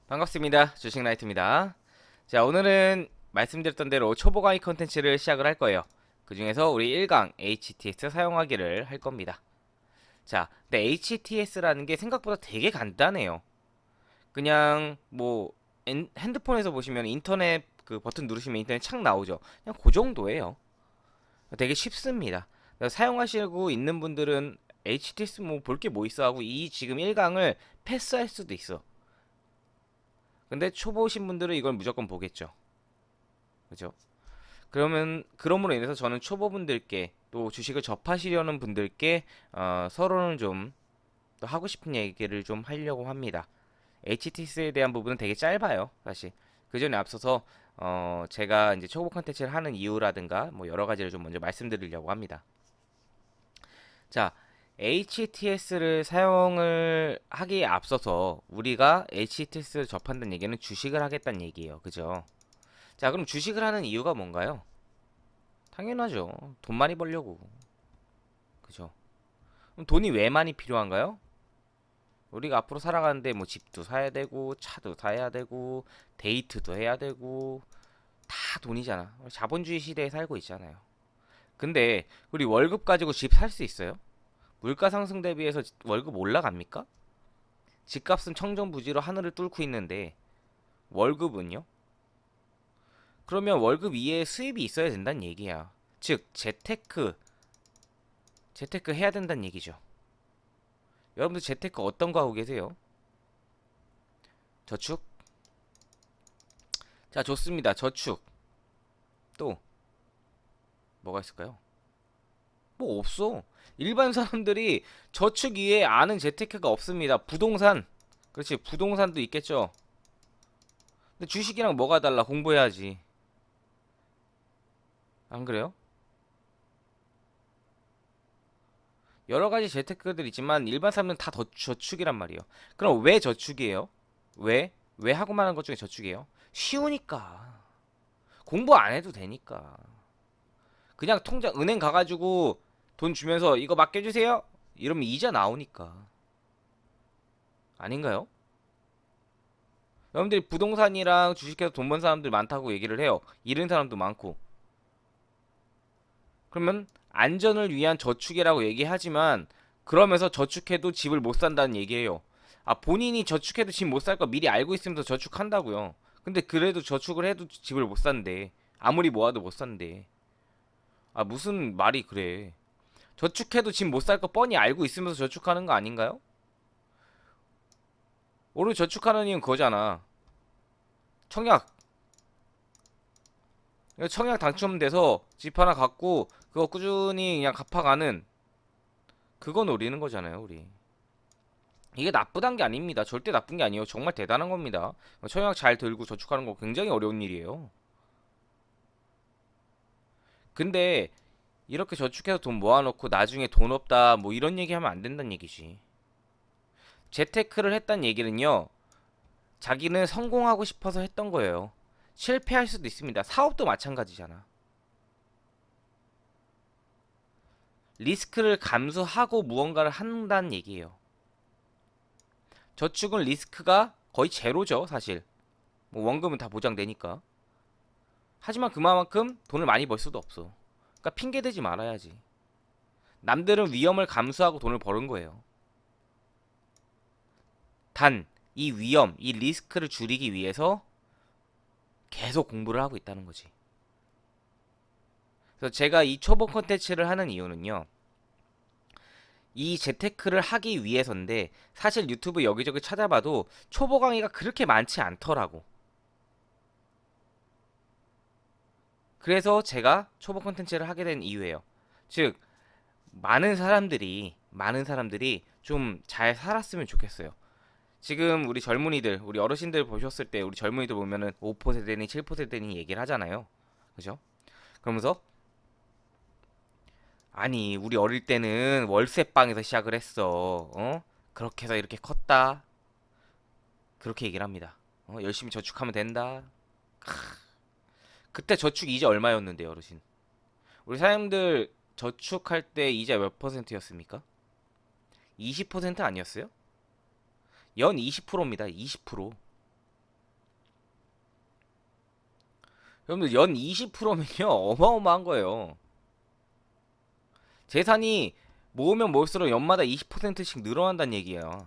반갑습니다. 주식라이트입니다. 자, 오늘은 말씀드렸던 대로 초보 강의 컨텐츠를 시작을 할 거예요. 그 중에서 우리 1강 HTS 사용하기를 할 겁니다. 자, 근데 HTS라는 게 생각보다 되게 간단해요. 그냥 뭐 핸드폰에서 보시면 인터넷 그 버튼 누르시면 인터넷 창 나오죠. 그냥 그 정도예요. 되게 쉽습니다. 사용하시고 있는 분들은 HTS 뭐 볼 게 뭐 있어 하고 이 지금 1강을 패스할 수도 있어. 근데 초보신 분들은 이걸 무조건 보겠죠. 그죠? 그럼으로 인해서 저는 초보분들께 또 주식을 접하시려는 분들께 서로는 좀 또 하고 싶은 얘기를 좀 하려고 합니다. HTS에 대한 부분은 되게 짧아요, 사실. 그 전에 앞서서 제가 이제 초보 컨텐츠를 하는 이유라든가 뭐 여러 가지를 좀 먼저 말씀드리려고 합니다. 자, HTS를 사용을 하기에 앞서서 우리가 HTS를 접한다는 얘기는 주식을 하겠다는 얘기예요. 그죠? 자, 그럼 주식을 하는 이유가 뭔가요? 당연하죠. 돈 많이 벌려고. 그죠? 그럼 돈이 왜 많이 필요한가요? 우리가 앞으로 살아가는데 뭐 집도 사야 되고, 차도 사야 되고, 데이트도 해야 되고, 다 돈이잖아. 자본주의 시대에 살고 있잖아요. 근데 우리 월급 가지고 집 살 수 있어요? 물가 상승 대비해서 월급 올라갑니까? 집값은 청정부지로 하늘을 뚫고 있는데 월급은요? 그러면 월급 이외에 수입이 있어야 된다는 얘기야. 즉 재테크 해야 된다는 얘기죠. 여러분들 재테크 어떤 거 하고 계세요? 저축? 자, 좋습니다. 저축. 또 뭐가 있을까요? 뭐 없어. 일반 사람들이 저축 이외에 아는 재테크가 없습니다. 부동산. 그렇지. 부동산도 있겠죠. 근데 주식이랑 뭐가 달라? 공부해야지. 안 그래요? 여러 가지 재테크들 있지만 일반 사람들은 다 저축이란 말이에요. 그럼 왜 저축이에요? 왜? 왜 하고 말하는 것 중에 저축이에요? 쉬우니까. 공부 안 해도 되니까. 그냥 통장 은행 가가지고 돈 주면서 이거 맡겨주세요. 이러면 이자 나오니까. 아닌가요? 여러분들이 부동산이랑 주식해서 돈 번 사람들 많다고 얘기를 해요. 잃은 사람도 많고. 그러면 안전을 위한 저축이라고 얘기하지만 그러면서 저축해도 집을 못 산다는 얘기예요. 아, 본인이 저축해도 집 못 살 거 미리 알고 있으면서 저축한다고요. 근데 그래도 저축을 해도 집을 못 산대. 아무리 모아도 못 산대. 아, 무슨 말이 그래. 저축해도 집 못 살 거 뻔히 알고 있으면서 저축하는 거 아닌가요? 오늘 저축하는 이유는 그거잖아. 청약. 청약 당첨돼서 집 하나 갖고 그거 꾸준히 그냥 갚아가는 그거 노리는 거잖아요, 우리. 이게 나쁘단 게 아닙니다. 절대 나쁜 게 아니에요. 정말 대단한 겁니다. 청약 잘 들고 저축하는 거 굉장히 어려운 일이에요. 근데 이렇게 저축해서 돈 모아놓고 나중에 돈 없다 뭐 이런 얘기하면 안 된다는 얘기지. 재테크를 했단 얘기는요. 자기는 성공하고 싶어서 했던 거예요. 실패할 수도 있습니다. 사업도 마찬가지잖아. 리스크를 감수하고 무언가를 한다는 얘기예요. 저축은 리스크가 거의 제로죠, 사실. 뭐 원금은 다 보장되니까. 하지만 그만큼 돈을 많이 벌 수도 없어. 그러니까 핑계 대지 말아야지. 남들은 위험을 감수하고 돈을 버는 거예요. 단, 이 위험, 이 리스크를 줄이기 위해서 계속 공부를 하고 있다는 거지. 그래서 제가 이 초보 컨텐츠를 하는 이유는요. 이 재테크를 하기 위해서인데 사실 유튜브 여기저기 찾아봐도 초보 강의가 그렇게 많지 않더라고. 그래서 제가 초보 컨텐츠를 하게 된 이유예요. 즉 많은 사람들이 좀 잘 살았으면 좋겠어요. 지금 우리 젊은이들, 우리 어르신들 보셨을 때 우리 젊은이들 보면은 5% 세대니 7% 세대니 얘기를 하잖아요. 그죠? 그러면서 아니 우리 어릴 때는 월세방에서 시작을 했어. 그렇게 해서 이렇게 컸다. 그렇게 얘기를 합니다. 열심히 저축하면 된다. 그때 저축 이자 얼마였는데요, 어르신? 우리 사람들 저축할 때 이자 몇 퍼센트였습니까? 20% 아니었어요? 연 20%입니다. 20%. 여러분들 연 20%면요 어마어마한 거예요. 재산이 모으면 모을수록 연마다 20%씩 늘어난다는 얘기예요.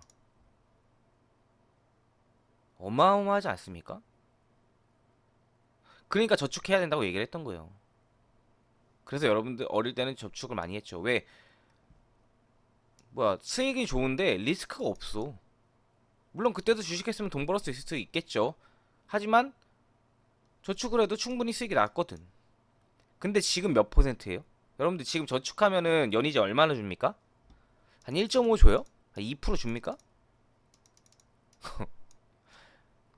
어마어마하지 않습니까? 그러니까 저축해야 된다고 얘기를 했던 거예요. 그래서 여러분들 어릴 때는 저축을 많이 했죠. 왜? 뭐야, 수익이 좋은데 리스크가 없어. 물론 그때도 주식했으면 돈 벌었을 수 있겠죠. 하지만 저축을 해도 충분히 수익이 났거든. 근데 지금 몇 %예요? 여러분들 지금 저축하면은 연이자 얼마나 줍니까? 한 1.5 줘요? 한 2% 줍니까?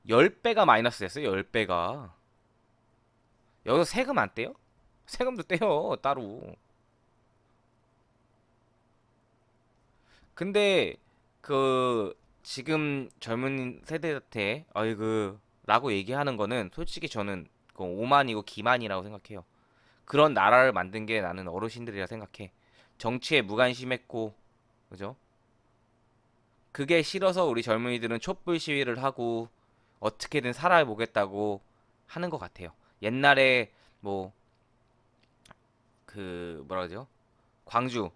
10배가 마이너스 됐어요. 10배가. 여기서 세금 안 떼요? 세금도 떼요. 따로. 근데 그 지금 젊은 세대한테 아이고 라고 얘기하는 거는 솔직히 저는 그 오만이고 기만이라고 생각해요. 그런 나라를 만든 게 나는 어르신들이라 생각해. 정치에 무관심했고, 그죠? 그게 싫어서 우리 젊은이들은 촛불 시위를 하고 어떻게든 살아보겠다고 하는 것 같아요. 옛날에 뭐 그 뭐라 그러죠? 광주,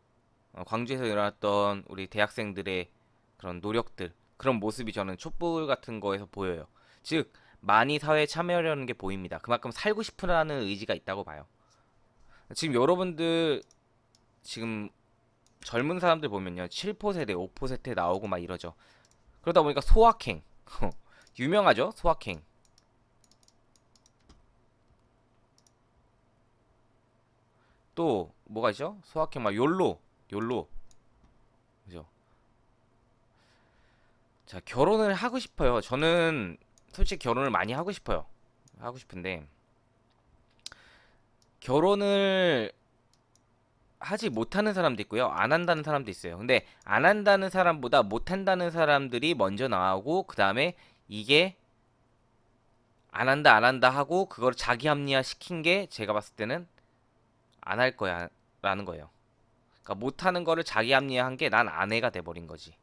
광주에서 일어났던 우리 대학생들의 그런 노력들, 그런 모습이 저는 촛불 같은 거에서 보여요. 즉 많이 사회에 참여하려는 게 보입니다. 그만큼 살고 싶으라는 의지가 있다고 봐요. 지금 여러분들 지금 젊은 사람들 보면요 7%세대 5%세대 나오고 막 이러죠. 그러다 보니까 소확행 유명하죠 소확행. 또 뭐가 있죠? 소확행 막 욜로 그죠? 자 결혼을 하고 싶어요. 저는 솔직히 결혼을 많이 하고 싶어요. 하고 싶은데 결혼을 하지 못하는 사람도 있고요. 안 한다는 사람도 있어요. 근데 안 한다는 사람보다 못 한다는 사람들이 먼저 나오고 그다음에 이게 안 한다 하고 그걸 자기 합리화 시킨 게 제가 봤을 때는 안 할 거야 라는 거예요. 그러니까 못 하는 거를 자기 합리화한 게 난 아내가 돼 버린 거지.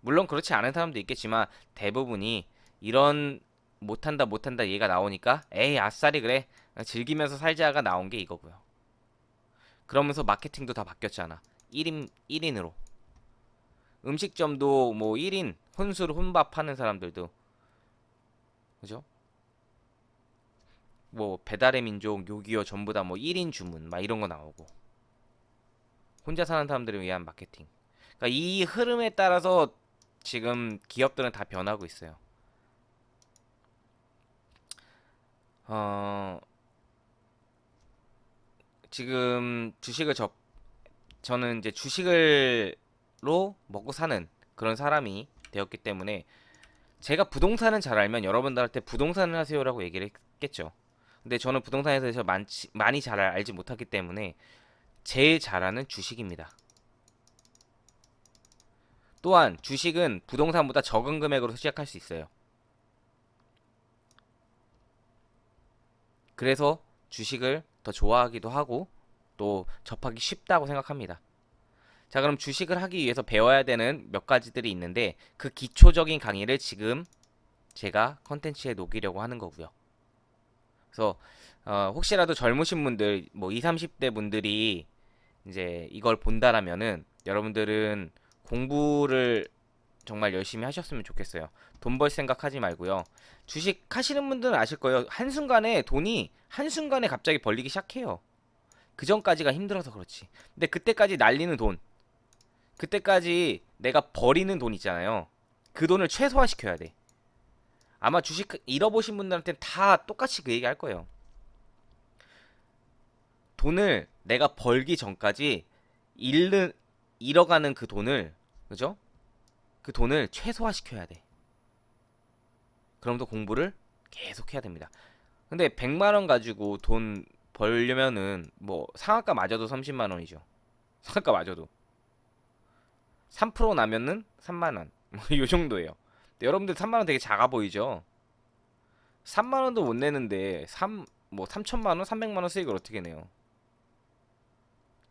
물론 그렇지 않은 사람도 있겠지만 대부분이 이런 못 한다 얘가 나오니까 에이 아싸리 그래 즐기면서 살자가 나온 게 이거고요. 그러면서 마케팅도 다 바뀌었잖아. 1인으로. 음식점도 뭐 1인 혼술 혼밥 하는 사람들도 그죠? 뭐 배달의 민족, 요기요 전부 다 뭐 1인 주문 막 이런 거 나오고. 혼자 사는 사람들을 위한 마케팅. 그러니까 이 흐름에 따라서 지금 기업들은 다 변하고 있어요. 어, 지금 저는 이제 주식을로 먹고 사는 그런 사람이 되었기 때문에 제가 부동산은 잘 알면 여러분들한테 부동산을 하세요라고 얘기를 했겠죠. 근데 저는 부동산에 대해서 많이 잘 알지 못하기 때문에 제일 잘하는 주식입니다. 또한 주식은 부동산보다 적은 금액으로 시작할 수 있어요. 그래서 주식을 더 좋아하기도 하고 또 접하기 쉽다고 생각합니다. 자, 그럼 주식을 하기 위해서 배워야 되는 몇 가지들이 있는데 그 기초적인 강의를 지금 제가 컨텐츠에 녹이려고 하는 거고요. 그래서 혹시라도 젊으신 분들 뭐 20, 30대 분들이 이제 이걸 본다라면은 여러분들은 공부를 정말 열심히 하셨으면 좋겠어요. 돈 벌 생각하지 말고요. 주식 하시는 분들은 아실 거예요. 한순간에 돈이 한순간에 갑자기 벌리기 시작해요. 그 전까지가 힘들어서 그렇지. 근데 그때까지 날리는 돈, 그때까지 내가 버리는 돈 있잖아요. 그 돈을 최소화시켜야 돼. 아마 주식 잃어보신 분들한테 다 똑같이 그 얘기 할 거예요. 돈을 내가 벌기 전까지 잃는 잃어가는 그 돈을 그죠? 그 돈을 최소화시켜야 돼. 그럼부터 공부를 계속 해야 됩니다. 근데 100만 원 가지고 돈 벌려면은 뭐 상한가 맞아도 30만 원이죠. 상한가 맞아도 3% 나면은 3만 원. 뭐요 정도예요. 근데 여러분들 3만 원 되게 작아 보이죠? 3만 원도 못 내는데 3천만 원, 300만 원 수익을 어떻게 내요?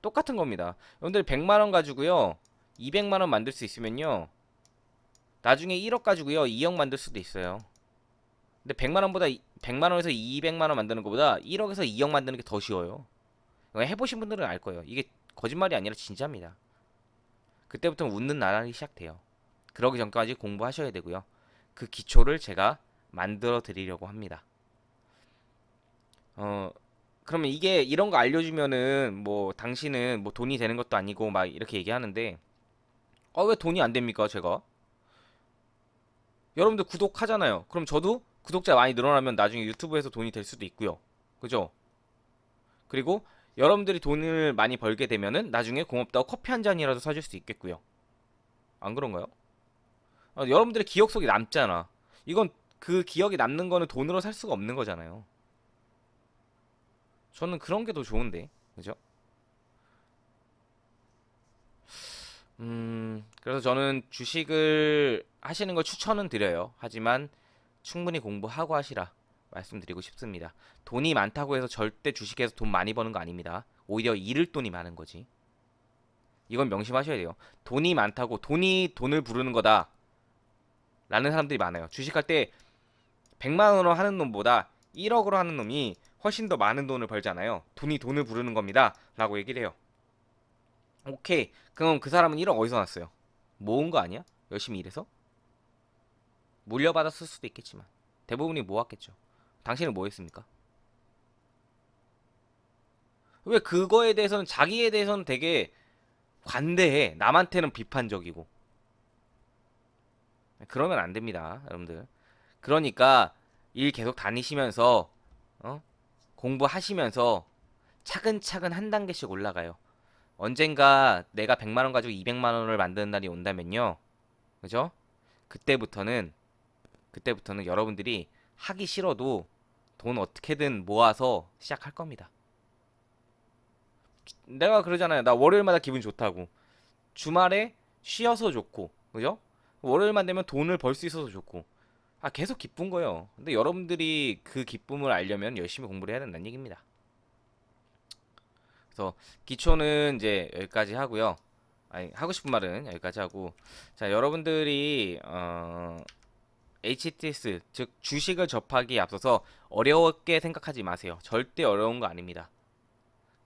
똑같은 겁니다. 여러분들 100만 원 가지고요. 200만 원 만들 수 있으면요. 나중에 1억 가지고요. 2억 만들 수도 있어요. 근데 100만 원에서 200만 원 만드는 것보다 1억에서 2억 만드는 게 더 쉬워요. 이거 해보신 분들은 알 거예요. 이게 거짓말이 아니라 진짜입니다. 그때부터 웃는 나날이 시작돼요. 그러기 전까지 공부하셔야 되고요. 그 기초를 제가 만들어 드리려고 합니다. 어, 그러면 이게 이런 거 알려주면은 뭐 당신은 뭐 돈이 되는 것도 아니고 막 이렇게 얘기하는데 왜 돈이 안 됩니까 제가? 여러분들 구독하잖아요. 그럼 저도 구독자 많이 늘어나면 나중에 유튜브에서 돈이 될 수도 있고요. 그죠? 그리고 여러분들이 돈을 많이 벌게 되면은 나중에 고맙다고 커피 한 잔이라도 사줄 수 있겠고요. 안 그런가요? 여러분들의 기억 속에 남잖아. 이건 그 기억이 남는 거는 돈으로 살 수가 없는 거잖아요. 저는 그런 게 더 좋은데. 그죠? 그래서 저는 주식을 하시는 걸 추천은 드려요. 하지만 충분히 공부하고 하시라 말씀드리고 싶습니다. 돈이 많다고 해서 절대 주식에서 돈 많이 버는 거 아닙니다. 오히려 잃을 돈이 많은 거지. 이건 명심하셔야 돼요. 돈이 많다고 돈이 돈을 부르는 거다 라는 사람들이 많아요. 주식할 때 100만 원으로 하는 놈보다 1억으로 하는 놈이 훨씬 더 많은 돈을 벌잖아요. 돈이 돈을 부르는 겁니다 라고 얘기를 해요. 오케이. 그럼 그 사람은 1억 어디서 났어요? 모은 거 아니야? 열심히 일해서? 물려받았을 수도 있겠지만 대부분이 모았겠죠. 당신은 뭐 했습니까? 왜 그거에 대해서는 자기에 대해서는 되게 관대해. 남한테는 비판적이고. 그러면 안 됩니다, 여러분들. 그러니까 일 계속 다니시면서 어? 공부하시면서 차근차근 한 단계씩 올라가요. 언젠가 내가 100만 원 가지고 200만 원을 만드는 날이 온다면요. 그죠? 그때부터는 그때부터는 여러분들이 하기 싫어도 돈 어떻게든 모아서 시작할 겁니다. 내가 그러잖아요. 나 월요일마다 기분 좋다고. 주말에 쉬어서 좋고. 그죠? 월요일만 되면 돈을 벌 수 있어서 좋고. 계속 기쁜 거예요. 근데 여러분들이 그 기쁨을 알려면 열심히 공부를 해야 된다는 얘기입니다. 그래서 기초는 이제 여기까지 하고요. 아니, 하고 싶은 말은 여기까지 하고. 자, 여러분들이 HTS 즉 주식을 접하기에 앞서서 어렵게 생각하지 마세요. 절대 어려운 거 아닙니다.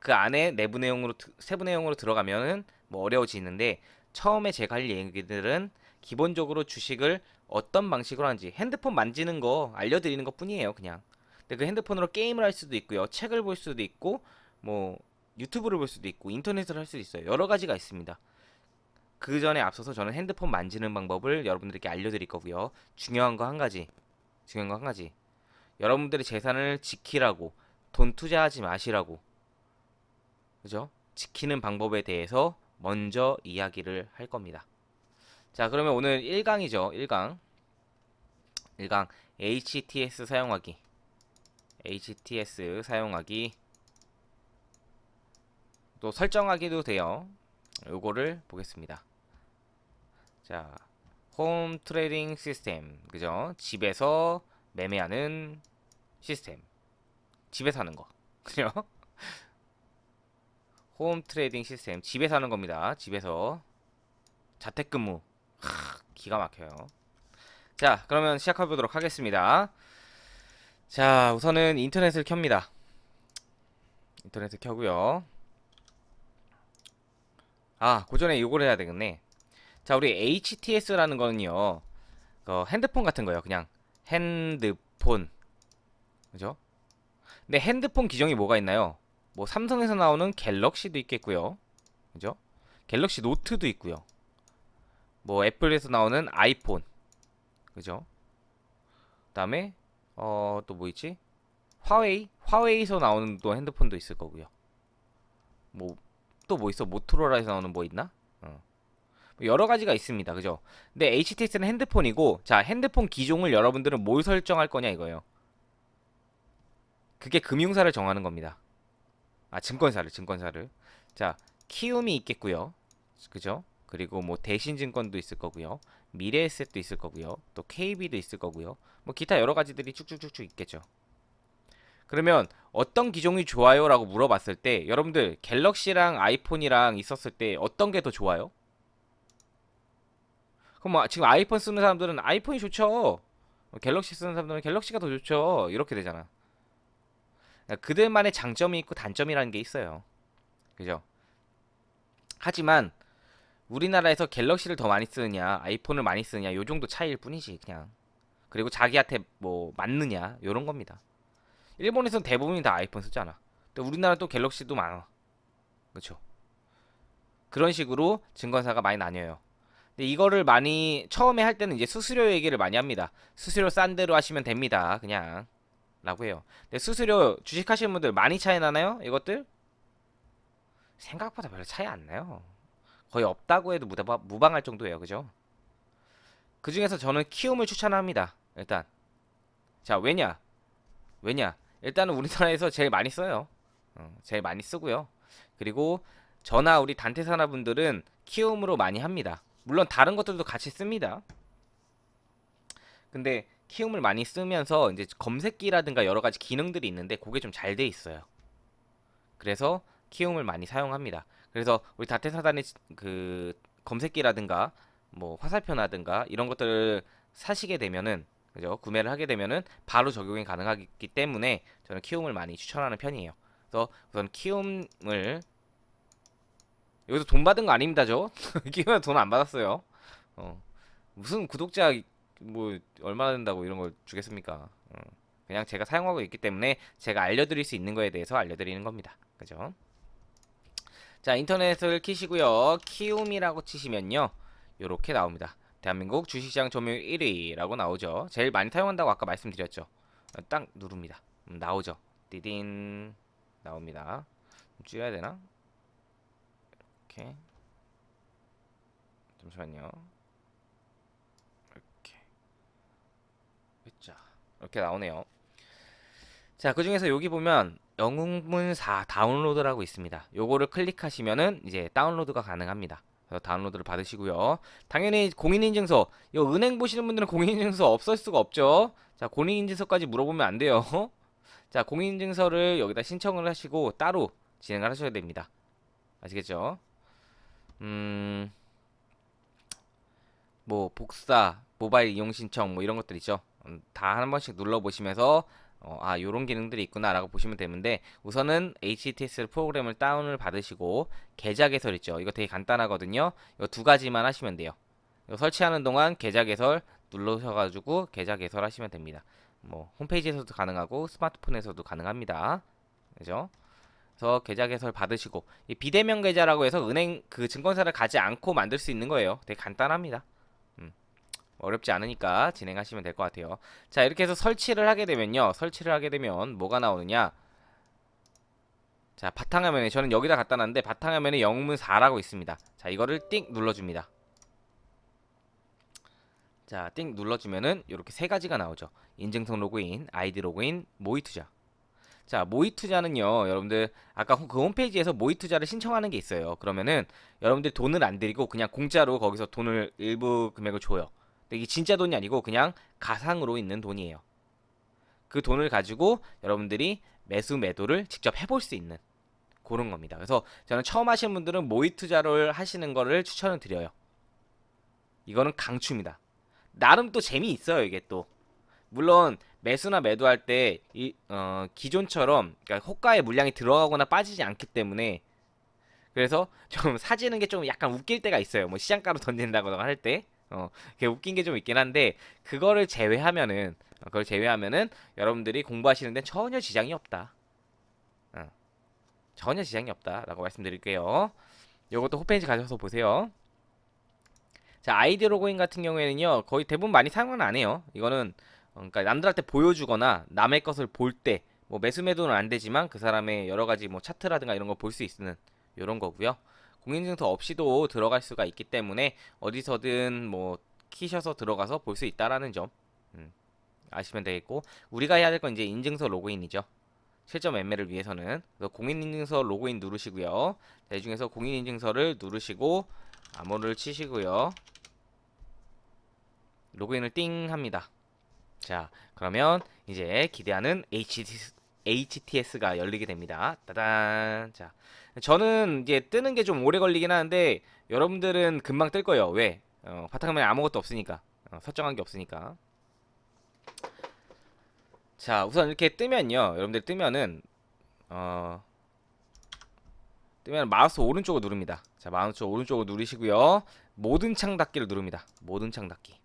그 안에 내부 내용으로 세부 내용으로 들어가면은 뭐 어려워지는데 처음에 제가 할 얘기들은 기본적으로 주식을 어떤 방식으로 하는지 핸드폰 만지는 거 알려드리는 것 뿐이에요. 그냥. 근데 그 핸드폰으로 게임을 할 수도 있고요. 책을 볼 수도 있고 뭐 유튜브를 볼 수도 있고 인터넷을 할 수도 있어요. 여러 가지가 있습니다. 그 전에 앞서서 저는 핸드폰 만지는 방법을 여러분들께 알려드릴 거고요. 중요한 거 한 가지. 중요한 거 한 가지. 여러분들의 재산을 지키라고 돈 투자하지 마시라고. 그죠? 지키는 방법에 대해서 먼저 이야기를 할 겁니다. 자, 그러면 오늘 1강이죠. 1강. 1강 HTS 사용하기. HTS 사용하기. 또 설정하기도 돼요. 요거를 보겠습니다. 자, 홈 트레이딩 시스템. 그죠? 집에서 매매하는 시스템. 집에서 하는 거. 그죠? 홈 트레이딩 시스템. 집에서 하는 겁니다. 집에서. 자택근무. 기가 막혀요. 자, 그러면 시작해 보도록 하겠습니다. 자, 우선은 인터넷을 켭니다. 인터넷을 켜고요. 그 전에 요걸 해야 되겠네. 자, 우리 HTS라는 거는요. 핸드폰 같은 거예요. 그냥 핸드폰. 그죠? 근데 핸드폰 기종이 뭐가 있나요? 뭐 삼성에서 나오는 갤럭시도 있겠고요. 그죠? 갤럭시 노트도 있고요. 뭐 애플에서 나오는 아이폰. 그죠? 그다음에 또 뭐 있지? 화웨이에서 나오는 또 핸드폰도 있을 거고요. 뭐 또 뭐 있어? 모토로라에서 나오는 뭐 있나? 뭐 여러 가지가 있습니다. 그죠? 근데 HTS는 핸드폰이고, 자, 핸드폰 기종을 여러분들은 뭘 설정할 거냐 이거예요. 그게 금융사를 정하는 겁니다. 증권사를. 자, 키움이 있겠고요. 그죠? 그리고 뭐 대신증권도 있을 거고요. 미래에셋도 있을 거고요. 또 KB도 있을 거고요. 뭐 기타 여러 가지들이 쭉쭉쭉쭉 있겠죠. 그러면 어떤 기종이 좋아요? 라고 물어봤을 때 여러분들 갤럭시랑 아이폰이랑 있었을 때 어떤 게 더 좋아요? 그럼 뭐 지금 아이폰 쓰는 사람들은 아이폰이 좋죠. 갤럭시 쓰는 사람들은 갤럭시가 더 좋죠. 이렇게 되잖아. 그러니까 그들만의 장점이 있고 단점이라는 게 있어요. 그죠? 하지만 우리나라에서 갤럭시를 더 많이 쓰느냐, 아이폰을 많이 쓰느냐, 요 정도 차이일 뿐이지, 그냥. 그리고 자기한테 뭐 맞느냐, 요런 겁니다. 일본에서는 대부분이 다 아이폰 쓰잖아. 근데 우리나라 또 갤럭시도 많아. 그렇죠? 그런 식으로 증권사가 많이 나뉘어요. 근데 이거를 많이 처음에 할 때는 이제 수수료 얘기를 많이 합니다. 수수료 싼 대로 하시면 됩니다. 그냥 라고 해요. 근데 수수료 주식하시는 분들 많이 차이 나나요? 이것들? 생각보다 별로 차이 안 나요. 거의 없다고 해도 무방할 정도예요. 그죠? 그 중에서 저는 키움을 추천합니다. 일단. 자, 왜냐? 일단은 우리나라에서 제일 많이 써요. 제일 많이 쓰고요. 그리고 저나 우리 단테 사나분들은 키움으로 많이 합니다. 물론 다른 것들도 같이 씁니다. 근데 키움을 많이 쓰면서 이제 검색기라든가 여러 가지 기능들이 있는데 그게 좀 잘 돼 있어요. 그래서 키움을 많이 사용합니다. 그래서 우리 다테사단의 그 검색기라든가 뭐 화살표라든가 이런 것들을 사시게 되면은 그죠? 구매를 하게 되면은 바로 적용이 가능하기 때문에 저는 키움을 많이 추천하는 편이에요. 그래서 우선 키움을 여기서 돈 받은 거 아닙니다, 저. 키움에 돈 안 받았어요. 어. 무슨 구독자 뭐 얼마나 된다고 이런 걸 주겠습니까? 그냥 제가 사용하고 있기 때문에 제가 알려드릴 수 있는 거에 대해서 알려드리는 겁니다. 그죠? 자, 인터넷을 키시고요. 키움이라고 치시면요. 요렇게 나옵니다. 대한민국 주식시장 점유율 1위라고 나오죠. 제일 많이 사용한다고 아까 말씀드렸죠. 딱 누릅니다. 나오죠. 띠딘 나옵니다. 줄여야 되나? 이렇게 잠시만요. 이렇게 자 이렇게 나오네요. 자, 그 중에서 여기 보면 영웅문 4 다운로드라고 있습니다. 요거를 클릭하시면은 이제 다운로드가 가능합니다. 그래서 다운로드를 받으시고요. 당연히 공인인증서, 요 은행 보시는 분들은 공인인증서 없을 수가 없죠. 자, 공인인증서까지 물어보면 안 돼요. 자, 공인인증서를 여기다 신청을 하시고 따로 진행을 하셔야 됩니다. 아시겠죠? 음, 뭐 복사, 모바일 이용 신청 뭐 이런 것들 있죠. 다 한 번씩 눌러 보시면서 요런 기능들이 있구나라고 보시면 되는데 우선은 HTTPS 프로그램을 다운을 받으시고 계좌 개설 있죠. 이거 되게 간단하거든요. 이거 두 가지만 하시면 돼요. 이거 설치하는 동안 계좌 개설 눌러셔가지고 계좌 개설하시면 됩니다. 뭐 홈페이지에서도 가능하고 스마트폰에서도 가능합니다. 그죠? 그래서 계좌 개설 받으시고 이 비대면 계좌라고 해서 은행 그 증권사를 가지 않고 만들 수 있는 거예요. 되게 간단합니다. 음. 어렵지 않으니까 진행하시면 될 것 같아요. 자, 이렇게 해서 설치를 하게 되면요. 설치를 하게 되면 뭐가 나오느냐? 자, 바탕화면에 저는 여기다 갖다 놨는데 바탕화면에 영문 4라고 있습니다. 자, 이거를 띵 눌러줍니다. 자, 띵 눌러주면은 이렇게 세 가지가 나오죠. 인증성 로그인, 아이디 로그인, 모의투자. 자, 모의투자는요, 여러분들 아까 그 홈페이지에서 모의투자를 신청하는 게 있어요. 그러면은 여러분들 돈을 안 들이고 그냥 공짜로 거기서 돈을 일부 금액을 줘요. 근데 이게 진짜 돈이 아니고 그냥 가상으로 있는 돈이에요. 그 돈을 가지고 여러분들이 매수 매도를 직접 해볼 수 있는 그런 겁니다. 그래서 저는 처음 하시는 분들은 모의투자를 하시는 거를 추천을 드려요. 이거는 강추입니다. 나름 또 재미있어요, 이게 또. 물론 매수나 매도할 때 기존처럼 그러니까 호가의 물량이 들어가거나 빠지지 않기 때문에 그래서 좀 사지는 게 좀 약간 웃길 때가 있어요. 뭐 시장가로 던진다거나 할 때. 그게 웃긴 게 좀 있긴 한데 그걸 제외하면은 여러분들이 공부하시는데 전혀 지장이 없다. 어, 전혀 지장이 없다라고 말씀드릴게요. 요것도 홈페이지 가셔서 보세요. 자, 아이디 로그인 같은 경우에는요. 거의 대부분 많이 사용은 안 해요. 이거는 그러니까 남들한테 보여주거나 남의 것을 볼 때 뭐 매수 매도는 안 되지만 그 사람의 여러 가지 뭐 차트라든가 이런 거 볼 수 있는 이런 거고요. 공인증서 없이도 들어갈 수가 있기 때문에 어디서든 뭐 키셔서 들어가서 볼 수 있다라는 점 아시면 되겠고 우리가 해야 될 건 이제 인증서 로그인이죠. 실전 매매를 위해서는 그래서 공인인증서 로그인 누르시고요. 자, 이 중에서 공인인증서를 누르시고 암호를 치시고요. 로그인을 띵 합니다. 자, 그러면 이제 기대하는 HTS가 열리게 됩니다. 따단. 자, 저는 이제 뜨는 게 좀 오래 걸리긴 하는데 여러분들은 금방 뜰 거예요. 왜? 바탕화면에 아무것도 없으니까. 설정한 게 없으니까. 자, 우선 이렇게 뜨면요. 여러분들 뜨면은 어 뜨면 마우스 오른쪽을 누릅니다. 자, 마우스 오른쪽을 누르시고요. 모든 창 닫기를 누릅니다. 모든 창 닫기.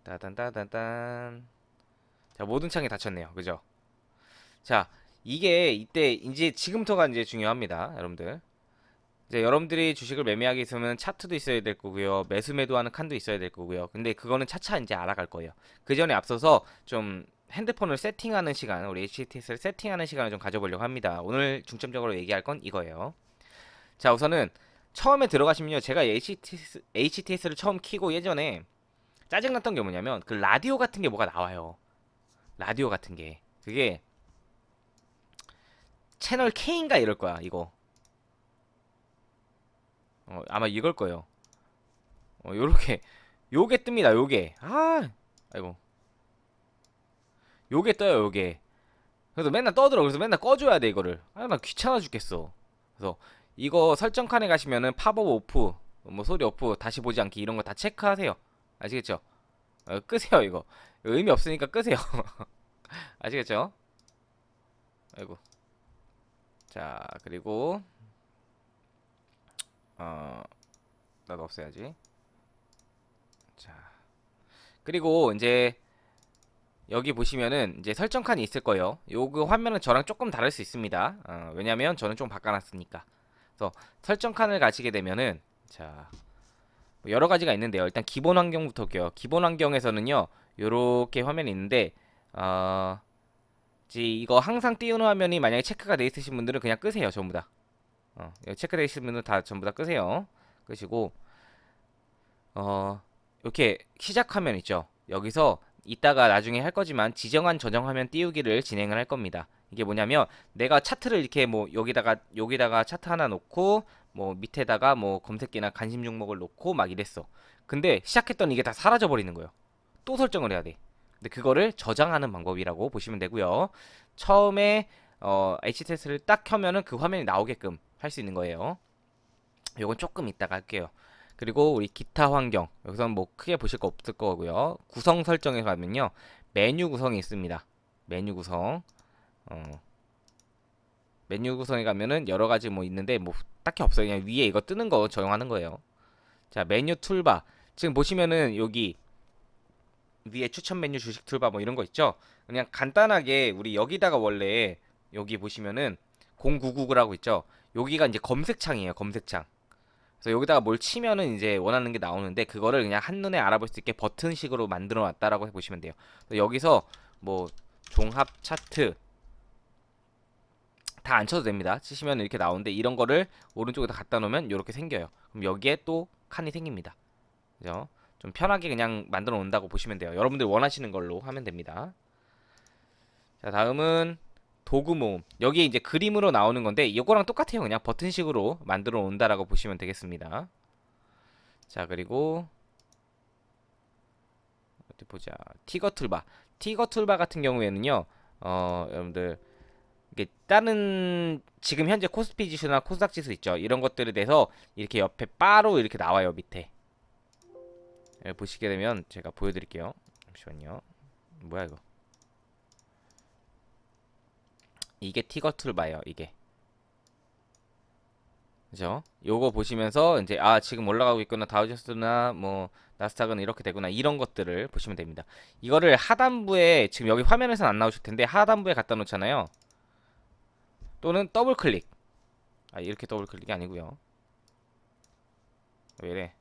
따단따단딴. 자, 모든 창이 닫혔네요. 그죠? 자, 이게 이때 이제 지금부터가 이제 중요합니다. 여러분들. 이제 여러분들이 주식을 매매하기 위해서는 차트도 있어야 될 거고요. 매수 매도하는 칸도 있어야 될 거고요. 근데 그거는 차차 이제 알아갈 거예요. 그 전에 앞서서 좀 핸드폰을 세팅하는 시간, 우리 HTS를 세팅하는 시간을 좀 가져보려고 합니다. 오늘 중점적으로 얘기할 건 이거예요. 자, 우선은 처음에 들어가시면요. 제가 HTS를 처음 키고 예전에 짜증났던 게 뭐냐면 그 라디오 같은 게 뭐가 나와요. 라디오 같은 게. 그게 채널 K인가 이럴 거야, 이거. 아마 이걸 거예요. 요렇게 요게 뜹니다. 요게. 아이고. 요게 떠요, 요게. 그래서 맨날 떠들어. 그래서 맨날 꺼줘야 돼, 이거를. 나 귀찮아 죽겠어. 그래서 이거 설정 칸에 가시면은 팝업 오프, 뭐 소리 오프, 다시 보지 않기 이런 거 다 체크하세요. 아시겠죠? 끄세요, 이거. 의미 없으니까 끄세요. 아시겠죠? 아이고. 자, 그리고 나도 없애야지. 자, 그리고 이제 여기 보시면은 이제 설정 칸이 있을 거예요. 요거 화면은 저랑 조금 다를 수 있습니다. 왜냐면 저는 좀 바꿔놨으니까. 그래서 설정 칸을 가시게 되면은 자, 뭐 여러 가지가 있는데요. 일단 기본 환경부터 볼게요. 기본 환경에서는요, 요렇게 화면이 있는데 이거 항상 띄우는 화면이 만약에 체크가 돼 있으신 분들은 그냥 끄세요, 전부 다. 체크돼 있으신 분들은 다 전부 다 끄세요. 끄시고 이렇게 시작 화면 있죠. 여기서 이따가 나중에 할 거지만 지정한 저장 화면 띄우기를 진행을 할 겁니다. 이게 뭐냐면 내가 차트를 이렇게 뭐 여기다가 차트 하나 놓고 뭐 밑에다가 뭐 검색기나 관심 종목을 놓고 막 이랬어. 근데 시작했던 이게 다 사라져 버리는 거예요. 또 설정을 해야 돼. 근데 그거를 저장하는 방법이라고 보시면 되고요. 처음에 HTS를 딱 켜면은 그 화면이 나오게끔 할 수 있는 거예요. 요건 조금 이따가 할게요. 그리고 우리 기타 환경 여기서는 뭐 크게 보실 거 없을 거고요. 구성 설정에 가면요, 메뉴 구성이 있습니다. 메뉴 구성. 메뉴 구성에 가면은 여러 가지 뭐 있는데 뭐 딱히 없어요. 그냥 위에 이거 뜨는 거 적용하는 거예요. 자, 메뉴 툴바. 지금 보시면은 여기 위에 추천 메뉴 주식 툴바 뭐 이런 거 있죠? 그냥 간단하게 우리 여기다가 원래 여기 보시면은 0999라고 있죠? 여기가 이제 검색창이에요. 검색창. 그래서 여기다가 뭘 치면은 이제 원하는 게 나오는데 그거를 그냥 한눈에 알아볼 수 있게 버튼식으로 만들어 놨다라고 해보시면 돼요. 여기서 뭐 종합 차트 다 안 쳐도 됩니다. 치시면 이렇게 나오는데 이런 거를 오른쪽에다 갖다 놓으면 이렇게 생겨요. 그럼 여기에 또 칸이 생깁니다. 그죠? 좀 편하게 그냥 만들어 놓는다고 보시면 돼요. 여러분들 원하시는 걸로 하면 됩니다. 자, 다음은 도구 모음. 여기 이제 그림으로 나오는 건데 이거랑 똑같아요. 그냥 버튼식으로 만들어 놓는다라고 보시면 되겠습니다. 자, 그리고 어디 보자. 티거 툴바. 티거 툴바 같은 경우에는요. 여러분들 이게 다른 지금 현재 코스피 지수나 코스닥 지수 있죠. 이런 것들에 대해서 이렇게 옆에 바로 이렇게 나와요, 밑에. 보시게 되면 제가 보여드릴게요. 잠시만요. 뭐야 이거? 이게 티거 툴바예요. 이게. 그죠? 요거 보시면서 이제 지금 올라가고 있구나. 다우존스나 뭐 나스닥은 이렇게 되구나. 이런 것들을 보시면 됩니다. 이거를 하단부에 지금 여기 화면에서는 안 나오실 텐데 하단부에 갖다 놓잖아요. 또는 더블 클릭. 이렇게 더블 클릭이 아니고요. 왜 이래?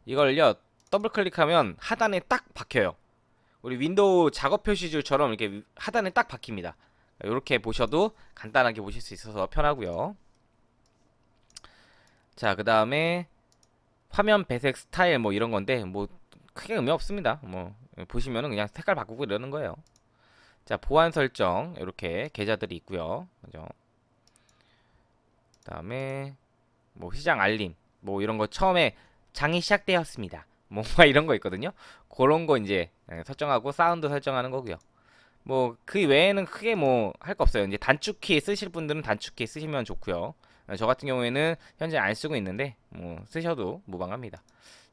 이걸요. 더블 클릭하면 하단에 딱 박혀요. 우리 윈도우 작업 표시줄처럼 이렇게 하단에 딱 박힙니다. 이렇게 보셔도 간단하게 보실 수 있어서 편하고요. 자, 그 다음에 화면 배색 스타일 뭐 이런 건데 뭐 크게 의미 없습니다. 뭐 보시면은 그냥 색깔 바꾸고 이러는 거예요. 자, 보안 설정 이렇게 계좌들이 있고요. 그죠? 그다음에 뭐 시장 알림 뭐 이런 거 처음에 장이 시작되었습니다. 뭔가 이런 거 있거든요. 그런 거 이제 설정하고 사운드 설정하는 거고요. 뭐 그 외에는 크게 뭐 할 거 없어요. 이제 단축키 쓰실 분들은 단축키 쓰시면 좋고요. 저 같은 경우에는 현재 안 쓰고 있는데 뭐 쓰셔도 무방합니다.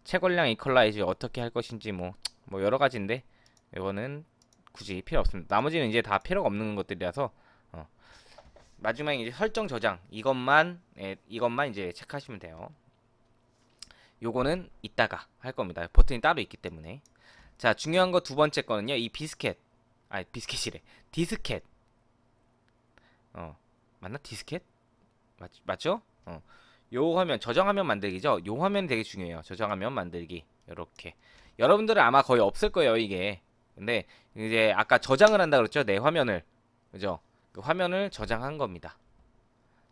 채권량 이퀄라이즈 어떻게 할 것인지 뭐 뭐 여러 가지인데 이거는 굳이 필요 없습니다. 나머지는 이제 다 필요가 없는 것들이라서 마지막에 이제 설정 저장 이것만 이제 체크하시면 돼요. 요거는 이따가 할 겁니다. 버튼이 따로 있기 때문에. 자, 중요한 거 두 번째 거는요. 이 비스켓이래. 디스켓. 맞나? 디스켓? 맞죠? 요 화면 저장화면 만들기죠. 요 화면 되게 중요해요. 저장화면 만들기. 요렇게. 여러분들은 아마 거의 없을 거예요, 이게. 근데 이제 아까 저장을 한다 그랬죠? 내 화면을. 그죠? 그 화면을 저장한 겁니다.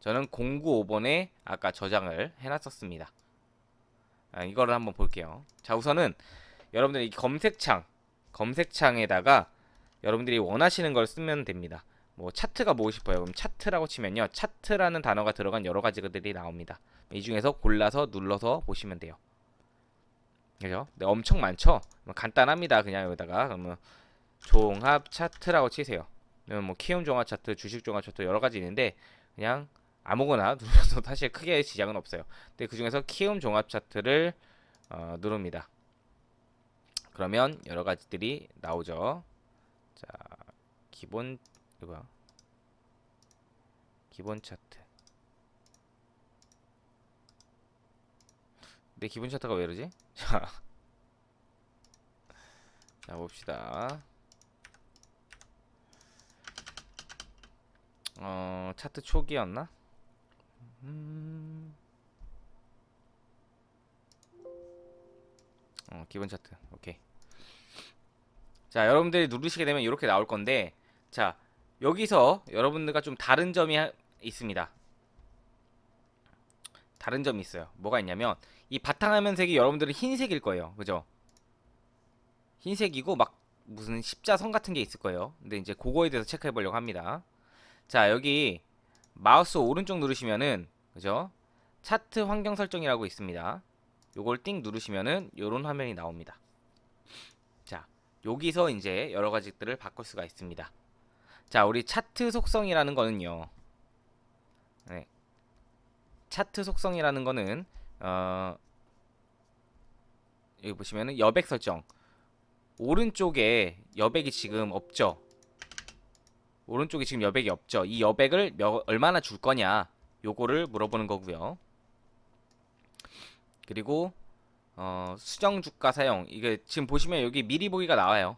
저는 095번에 아까 저장을 해놨었습니다. 이거를 한번 볼게요. 자, 우선은 여러분들이 검색창에다가 여러분들이 원하시는 걸 쓰면 됩니다. 뭐 차트가 보고 싶어요. 그럼 차트라고 치면요, 차트라는 단어가 들어간 여러 가지 것들이 나옵니다. 이 중에서 골라서 눌러서 보시면 돼요. 그죠? 네, 엄청 많죠? 간단합니다. 그냥 여기다가 그러면 종합 차트라고 치세요. 그러면 뭐 키움 종합 차트, 주식 종합 차트 여러 가지 있는데 그냥 아무거나 누르셔도 사실 크게 지장은 없어요. 근데 그 중에서 키움 종합 차트를 누릅니다. 그러면 여러 가지들이 나오죠. 자, 기본 이거 기본 차트. 내 기본 차트가 왜 이러지? 자, 봅시다. 차트 초기였나? 기본 차트. 오케이. 자, 여러분들이 누르시게 되면 이렇게 나올 건데, 자, 여기서 여러분들과 좀 다른 점이 있습니다. 다른 점이 있어요. 뭐가 있냐면, 이 바탕화면색이 여러분들은 흰색일 거예요. 그죠? 흰색이고, 막, 무슨 십자선 같은 게 있을 거예요. 근데 이제 그거에 대해서 체크해 보려고 합니다. 자, 여기 마우스 오른쪽 누르시면은, 그죠? 차트 환경 설정이라고 있습니다. 요걸 띵 누르시면은 요런 화면이 나옵니다. 자, 여기서 이제 여러 가지들을 바꿀 수가 있습니다. 자, 우리 차트 속성이라는 거는요. 네. 차트 속성이라는 거는 여기 보시면은 여백 설정. 오른쪽에 여백이 지금 없죠. 오른쪽에 지금 여백이 없죠. 이 여백을 얼마나 줄 거냐, 요거를 물어보는 거고요. 그리고 수정 주가 사용. 이게 지금 보시면 여기 미리 보기가 나와요.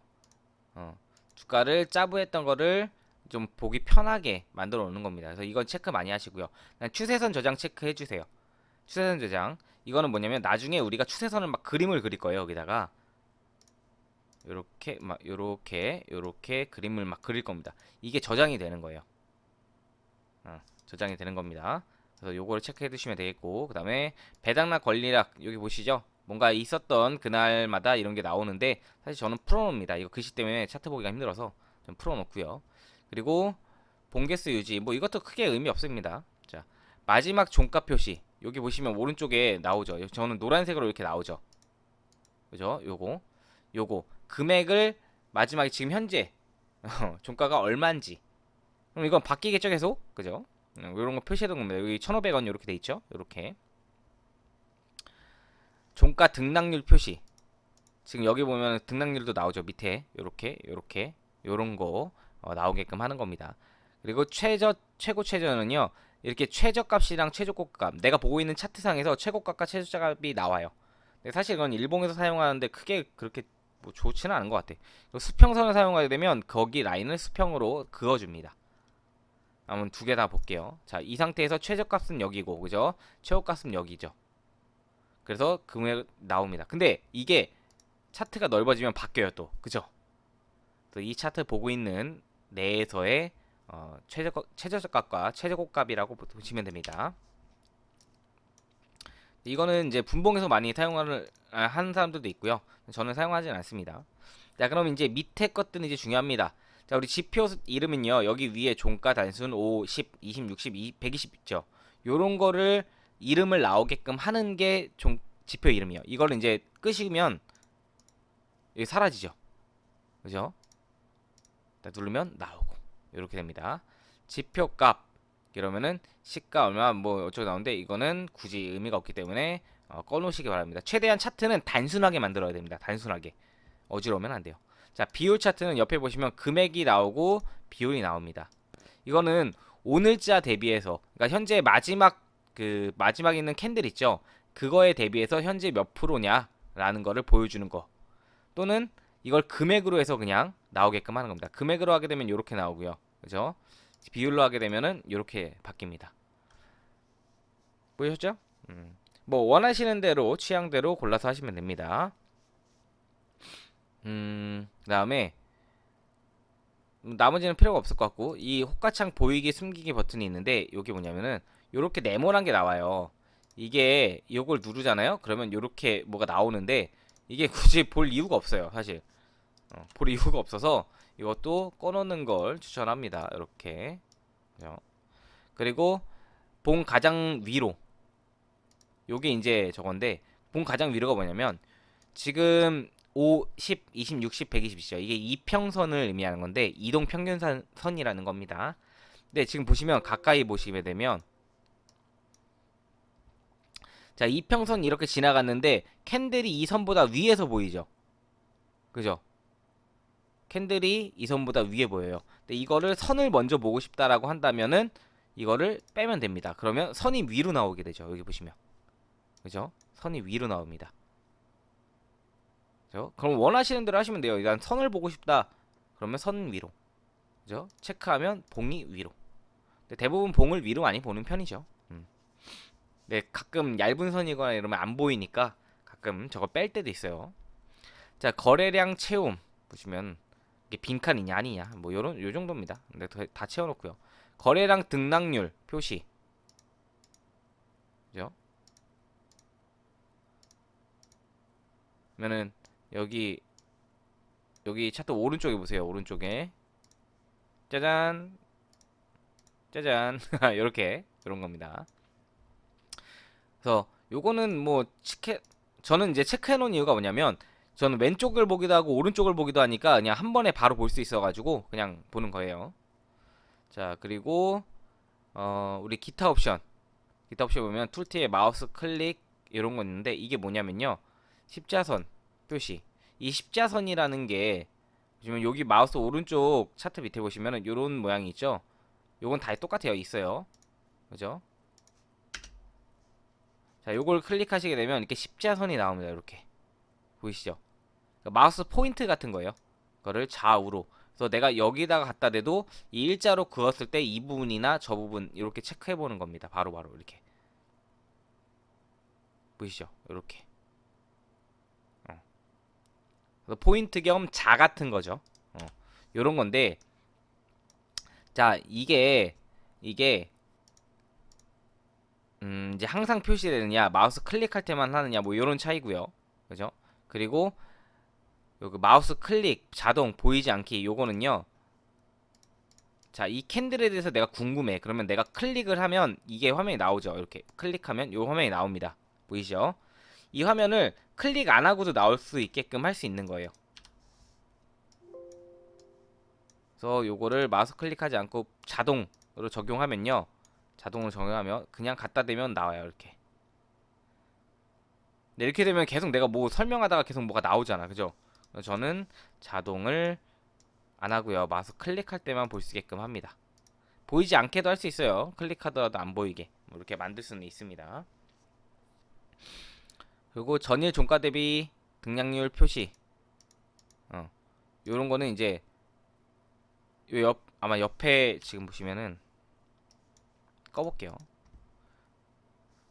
주가를 짜부했던 거를 좀 보기 편하게 만들어 놓는 겁니다. 그래서 이건 체크 많이 하시고요. 추세선 저장 체크해 주세요. 추세선 저장. 이거는 뭐냐면 나중에 우리가 추세선을 막 그림을 그릴 거예요. 여기다가 요렇게 막 요렇게 그림을 막 그릴 겁니다. 이게 저장이 되는 거예요. 저장이 되는 겁니다. 그래서 요거를 체크해 두시면 되겠고, 그 다음에 배당락 권리락 여기 보시죠. 뭔가 있었던 그날마다 이런 게 나오는데 사실 저는 풀어놓습니다. 이거 글씨 때문에 차트 보기가 힘들어서 좀 풀어놓고요. 그리고 본개수 유지, 뭐 이것도 크게 의미 없습니다. 자, 마지막 종가 표시 여기 보시면 오른쪽에 나오죠. 저는 노란색으로 이렇게 나오죠. 그죠? 요거 금액을 마지막에 지금 현재 종가가 얼마인지, 그럼 이건 바뀌겠죠 계속. 그죠? 이런 거 표시해둔 겁니다. 여기 1,500원 이렇게 돼 있죠. 이렇게 종가 등락률 표시. 지금 여기 보면 등락률도 나오죠. 밑에 요렇게 요런 거 나오게끔 하는 겁니다. 그리고 최고 최저는요, 이렇게 최저값이랑 최저고값, 내가 보고 있는 차트상에서 최고값과 최저값이 나와요. 근데 사실 이건 일봉에서 사용하는데 크게 그렇게 뭐 좋지는 않은 것 같아. 수평선을 사용하게 되면 거기 라인을 수평으로 그어줍니다. 한번 두 개 다 볼게요. 자, 이 상태에서 최저값은 여기고, 그죠? 최고값은 여기죠. 그래서 금액 나옵니다. 근데 이게 차트가 넓어지면 바뀌어요 또. 그죠? 또 이 차트 보고 있는 내에서의 최저값과 최저고값이라고 보시면 됩니다. 이거는 이제 분봉에서 많이 사용하는 하는 사람들도 있고요. 저는 사용하진 않습니다. 자, 그럼 이제 밑에 것들은 이제 중요합니다. 자, 우리 지표 이름은요, 여기 위에 종가 단순 5, 10, 20, 60, 120 있죠. 요런 거를 이름을 나오게끔 하는 게 지표 이름이요. 이걸 이제 끄시면 여기 사라지죠. 그죠? 누르면 나오고 이렇게 됩니다. 지표값 이러면은 시가 얼마 뭐 어쩌고 나오는데 이거는 굳이 의미가 없기 때문에 꺼놓으시기 바랍니다. 최대한 차트는 단순하게 만들어야 됩니다. 단순하게. 어지러우면 안 돼요. 자, 비율 차트는 옆에 보시면 금액이 나오고 비율이 나옵니다. 이거는 오늘자 대비해서, 그러니까 현재 마지막에 있는 캔들 있죠? 그거에 대비해서 현재 몇 프로냐라는 거를 보여주는 거. 또는 이걸 금액으로 해서 그냥 나오게끔 하는 겁니다. 금액으로 하게 되면 이렇게 나오고요. 그죠? 비율로 하게 되면은 이렇게 바뀝니다. 보이셨죠? 뭐 원하시는 대로 취향대로 골라서 하시면 됩니다. 그다음에 나머지는 필요가 없을 것 같고, 이 호가창 보이기 숨기기 버튼이 있는데 이게 뭐냐면은 요렇게 네모난 게 나와요. 이게 요걸 누르잖아요. 그러면 요렇게 뭐가 나오는데 이게 굳이 볼 이유가 없어요, 사실. 볼 이유가 없어서 이것도 꺼놓는 걸 추천합니다. 이렇게. 그리고 봉 가장 위로, 요게 이제 저건데, 봉 가장 위로가 뭐냐면 지금 5, 10, 20, 60, 120이죠. 이게 이평선을 의미하는 건데 이동 평균선이라는 겁니다. 근데 지금 보시면 가까이 보시게 되면, 자, 이평선 이렇게 지나갔는데 캔들이 이 선보다 위에서 보이죠. 그죠? 캔들이 이 선보다 위에 보여요. 근데 이거를 선을 먼저 보고 싶다라고 한다면은 이거를 빼면 됩니다. 그러면 선이 위로 나오게 되죠. 여기 보시면. 그죠? 선이 위로 나옵니다. 그죠? 그럼 원하시는 대로 하시면 돼요. 일단 선을 보고 싶다. 그러면 선 위로. 그죠? 체크하면 봉이 위로. 근데 대부분 봉을 위로 많이 보는 편이죠. 네, 가끔 얇은 선이거나 이러면 안 보이니까 가끔 저거 뺄 때도 있어요. 자, 거래량 채움 보시면 이게 빈칸이냐 아니냐 뭐 요 정도입니다. 근데 다 채워놓고요. 거래량 등락률 표시. 그죠? 그러면은 여기 차트 오른쪽에 보세요. 오른쪽에 짜잔 짜잔 이렇게 이런 겁니다. 그래서 요거는 뭐 저는 이제 체크해 놓은 이유가 뭐냐면, 저는 왼쪽을 보기도 하고 오른쪽을 보기도 하니까 그냥 한 번에 바로 볼 수 있어 가지고 그냥 보는 거예요. 자, 그리고 우리 기타 옵션 보면 툴티에 마우스 클릭 이런 거 있는데, 이게 뭐냐면요, 십자선 표시. 이 십자선이라는 게 보시면 여기 마우스 오른쪽 차트 밑에 보시면은 요런 모양이 있죠. 요건 다 똑같아요. 있어요. 그죠? 자, 요걸 클릭하시게 되면 이렇게 십자선이 나옵니다. 이렇게 보이시죠? 그러니까 마우스 포인트 같은 거예요. 그거를 좌우로. 그래서 내가 여기다가 갖다 대도 이 일자로 그었을 때 이 부분이나 저 부분 이렇게 체크해 보는 겁니다. 바로바로 이렇게. 보이시죠? 이렇게. 그래서 포인트 겸 자 같은 거죠. 요런 건데, 자, 이게 이제 항상 표시되느냐, 마우스 클릭할 때만 하느냐, 뭐 요런 차이고요. 그죠? 그리고 여기 마우스 클릭 자동 보이지 않기, 요거는요, 자, 이 캔들에 대해서 내가 궁금해. 그러면 내가 클릭을 하면 이게 화면이 나오죠. 이렇게 클릭하면 요 화면이 나옵니다. 보이시죠? 이 화면을 클릭 안 하고도 나올 수 있게끔 할 수 있는 거예요. 그래서 요거를 마우스 클릭하지 않고 자동으로 적용하면요, 자동으로 적용하면 그냥 갖다 대면 나와요. 이렇게. 네, 이렇게 되면 계속 내가 뭐 설명하다가 계속 뭐가 나오잖아. 그죠? 저는 자동을 안 하고요, 마우스 클릭할 때만 볼 수 있게끔 합니다. 보이지 않게도 할 수 있어요. 클릭하더라도 안 보이게 뭐 이렇게 만들 수는 있습니다. 그리고 전일 종가 대비 등락률 표시. 요런 거는 이제 아마 옆에 지금 보시면은, 꺼볼게요.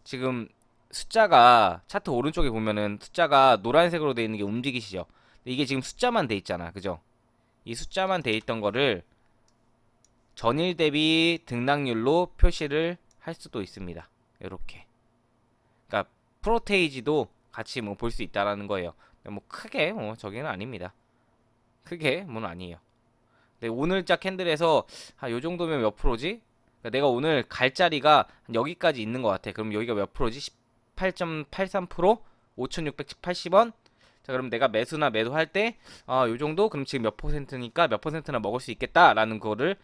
지금 숫자가 차트 오른쪽에 보면은 숫자가 노란색으로 되어 있는 게 움직이시죠? 이게 지금 숫자만 돼 있잖아. 그죠? 이 숫자만 돼 있던 거를 전일 대비 등락률로 표시를 할 수도 있습니다. 이렇게. 그러니까 프로테이지도 같이 뭐 볼 수 있다라는 거예요. 뭐 크게 뭐 저기는 아닙니다. 크게 뭐는 아니에요. 근데 오늘자 캔들에서 요 정도면 몇 프로지? 그러니까 내가 오늘 갈 자리가 여기까지 있는 것 같아. 그럼 여기가 몇 프로지? 18.83%? 5,680원? 자, 그럼 내가 매수나 매도할 때, 요 정도? 그럼 지금 몇 퍼센트니까 몇 퍼센트나 먹을 수 있겠다라는 거를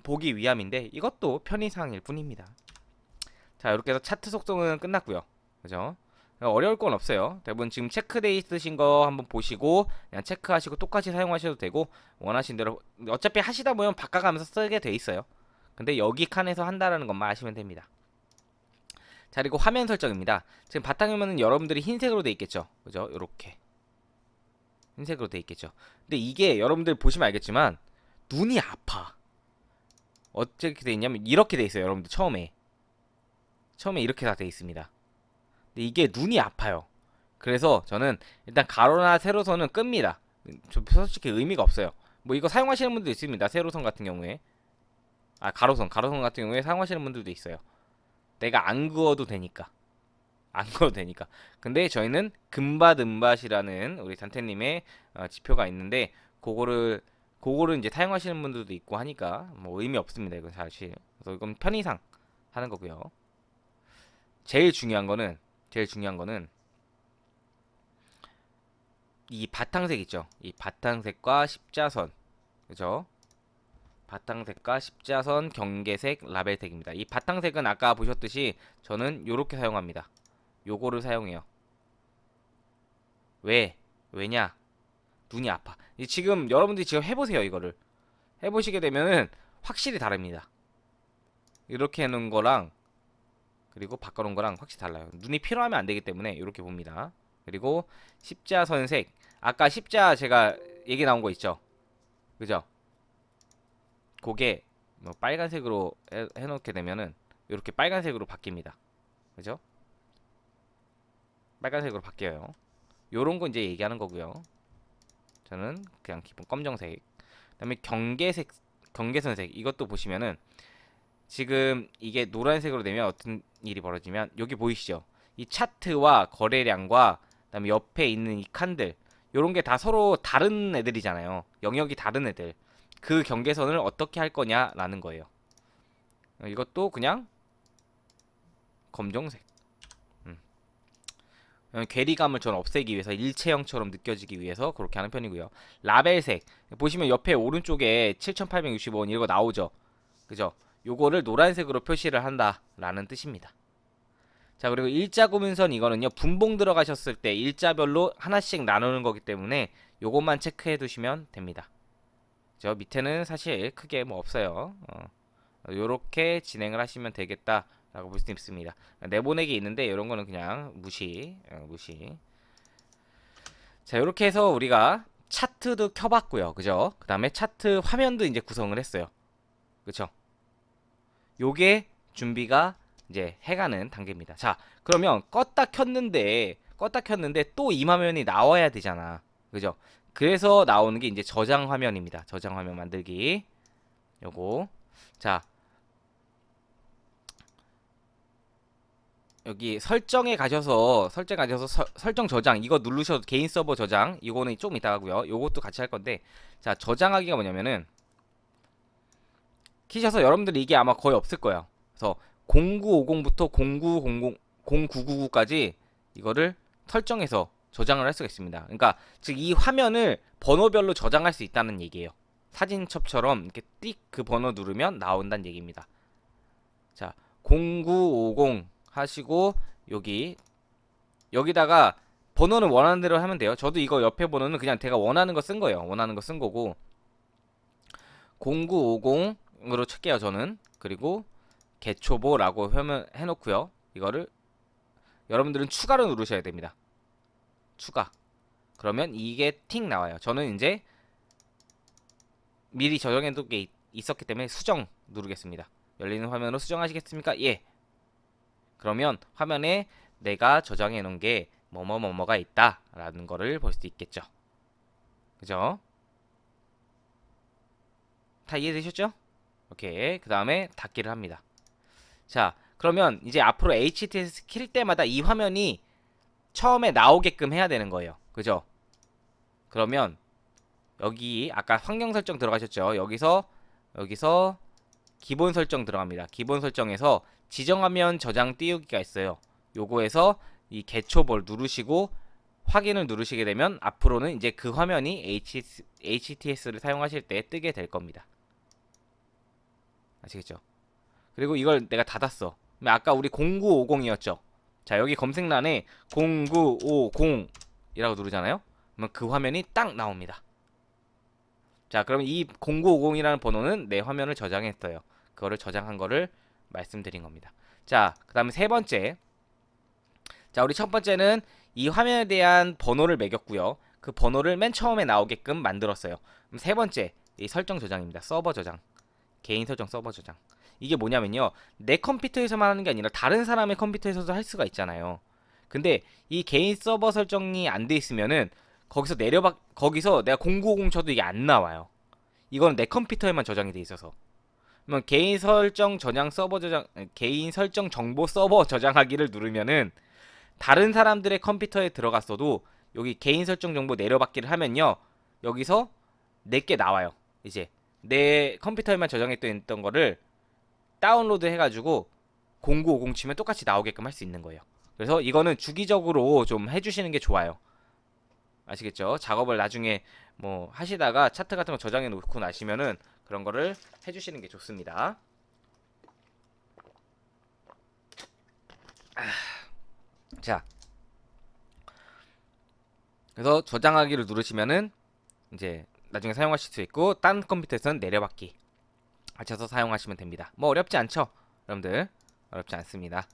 보기 위함인데, 이것도 편의사항일 뿐입니다. 자, 이렇게 해서 차트 속성은 끝났고요. 그죠? 어려울 건 없어요. 대부분 지금 체크돼 있으신 거 한번 보시고 그냥 체크하시고 똑같이 사용하셔도 되고 원하신 대로 어차피 하시다 보면 바꿔가면서 쓰게 돼 있어요. 근데 여기 칸에서 한다라는 것만 아시면 됩니다. 자, 그리고 화면 설정입니다. 지금 바탕화면은 여러분들이 흰색으로 돼 있겠죠. 그죠? 요렇게 흰색으로 돼 있겠죠. 근데 이게 여러분들 보시면 알겠지만 눈이 아파. 어떻게 돼 있냐면 이렇게 돼 있어요. 여러분들 처음에 이렇게 다 돼 있습니다. 근데 이게 눈이 아파요. 그래서 저는 일단 가로나 세로선은 끕니다. 저 솔직히 의미가 없어요. 뭐 이거 사용하시는 분도 있습니다. 세로선 같은 경우에 가로선 같은 경우에 사용하시는 분들도 있어요. 내가 안 그어도 되니까. 안 그어도 되니까. 근데 저희는 금밭은밭이라는 우리 단테님의 지표가 있는데 그거를 이제 사용하시는 분들도 있고 하니까 뭐 의미 없습니다. 이건 사실. 그래서 이건 편의상 하는 거고요. 제일 중요한 거는 이 바탕색 있죠. 이 바탕색과 십자선. 그죠? 바탕색과 십자선, 경계색, 라벨색입니다. 이 바탕색은 아까 보셨듯이 저는 요렇게 사용합니다. 요거를 사용해요. 왜? 왜냐? 눈이 아파. 지금 여러분들이 지금 해보세요. 이거를 해보시게 되면은 확실히 다릅니다. 이렇게 해놓은 거랑 그리고 바꿔놓은 거랑 확실히 달라요. 눈이 필요하면 안 되기 때문에 이렇게 봅니다. 그리고 십자선색, 아까 십자 제가 얘기 나온 거 있죠. 그죠? 그게 뭐 빨간색으로 해놓게 되면은 이렇게 빨간색으로 바뀝니다. 그죠? 빨간색으로 바뀌어요. 요런 거 이제 얘기하는 거고요. 저는 그냥 기본 검정색. 그다음에 경계선색 이것도 보시면은 지금 이게 노란색으로 되면 어떤 일이 벌어지면 여기 보이시죠? 이 차트와 거래량과 그다음에 옆에 있는 이 칸들 요런 게 다 서로 다른 애들이잖아요. 영역이 다른 애들. 그 경계선을 어떻게 할 거냐라는 거예요. 이것도 그냥 검정색. 괴리감을 좀 없애기 위해서 일체형처럼 느껴지기 위해서 그렇게 하는 편이고요. 라벨색 보시면 옆에 오른쪽에 7,865원 이거 나오죠. 그죠? 요거를 노란색으로 표시를 한다라는 뜻입니다. 자, 그리고 일자 구문선 이거는요 분봉 들어가셨을 때 일자별로 하나씩 나누는 거기 때문에 요것만 체크해 두시면 됩니다. 저 밑에는 사실 크게 뭐 없어요. 요렇게 진행을 하시면 되겠다라고 볼 수 있습니다. 내보내기 있는데 이런 거는 그냥 무시. 자, 요렇게 해서 우리가 차트도 켜봤고요. 그죠? 그 다음에 차트 화면도 이제 구성을 했어요. 그쵸? 요게 준비가 이제 해가는 단계입니다. 자, 그러면 껐다 켰는데 또 이 화면이 나와야 되잖아. 그죠? 그래서 나오는 게 이제 저장 화면입니다. 저장 화면 만들기. 요거. 자, 여기 설정 가셔서 설정 저장 이거 누르셔도 개인 서버 저장 이거는 좀 이따 가고요. 요것도 같이 할 건데 자, 저장하기가 뭐냐면은 키셔서 여러분들이 이게 아마 거의 없을 거예요. 그래서 0950부터 0900 0999까지 이거를 설정해서 저장을 할 수가 있습니다. 그러니까 즉 이 화면을 번호별로 저장할 수 있다는 얘기예요. 사진첩처럼 이렇게 띡 그 번호 누르면 나온다는 얘기입니다. 자, 0950 하시고 여기다가 번호는 원하는 대로 하면 돼요. 저도 이거 옆에 번호는 그냥 제가 원하는 거 쓴 거예요. 원하는 거 쓴 거고 0950으로 칠게요. 저는. 그리고 개초보라고 해놓고요. 이거를 여러분들은 추가로 누르셔야 됩니다. 추가. 그러면 이게 틱 나와요. 저는 이제 미리 저장해둔 게 있었기 때문에 수정 누르겠습니다. 열리는 화면으로 수정하시겠습니까? 예. 그러면 화면에 내가 저장해 놓은 게 뭐뭐뭐뭐가 있다 라는 거를 볼 수 있겠죠. 그죠? 다 이해되셨죠? 오케이. 그 다음에 닫기를 합니다. 자, 그러면 이제 앞으로 HTS 킬 때마다 이 화면이 처음에 나오게끔 해야 되는 거예요. 그죠? 그러면 여기 아까 환경 설정 들어가셨죠? 여기서 기본 설정 들어갑니다. 기본 설정에서 지정화면 저장 띄우기가 있어요. 요거에서 이 개초볼 누르시고 확인을 누르시게 되면 앞으로는 이제 그 화면이 HTS를 사용하실 때 뜨게 될 겁니다. 아시겠죠? 그리고 이걸 내가 닫았어. 아까 우리 0950이었죠? 자, 여기 검색란에 0950이라고 누르잖아요. 그러면 그 화면이 딱 나옵니다. 자, 그럼 이 0950이라는 번호는 내 화면을 저장했어요. 그거를 저장한 거를 말씀드린 겁니다. 자, 그 다음에 세 번째. 자, 우리 첫 번째는 이 화면에 대한 번호를 매겼고요. 그 번호를 맨 처음에 나오게끔 만들었어요. 그럼 세 번째, 이 설정 저장입니다. 서버 저장. 개인 설정 서버 저장. 이게 뭐냐면요, 내 컴퓨터에서만 하는 게 아니라 다른 사람의 컴퓨터에서도 할 수가 있잖아요. 근데 이 개인 서버 설정이 안 돼 있으면은 거기서 내가 0950 쳐도 이게 안 나와요. 이거는 내 컴퓨터에만 저장이 돼 있어서. 그러면 개인 설정 정보 서버 저장하기를 누르면은 다른 사람들의 컴퓨터에 들어갔어도 여기 개인 설정 정보 내려받기를 하면요, 여기서 내게 나와요. 이제 내 컴퓨터에만 저장했던 거를 다운로드 해가지고 0950 치면 똑같이 나오게끔 할 수 있는 거예요. 그래서 이거는 주기적으로 좀 해주시는 게 좋아요. 아시겠죠? 작업을 나중에 뭐 하시다가 차트 같은 거 저장해 놓고 나시면은 그런 거를 해주시는 게 좋습니다. 자, 그래서 저장하기를 누르시면은 이제 나중에 사용하실 수 있고, 딴 컴퓨터에서는 내려받기 하셔서 사용하시면 됩니다. 뭐 어렵지 않죠? 여러분들 어렵지 않습니다.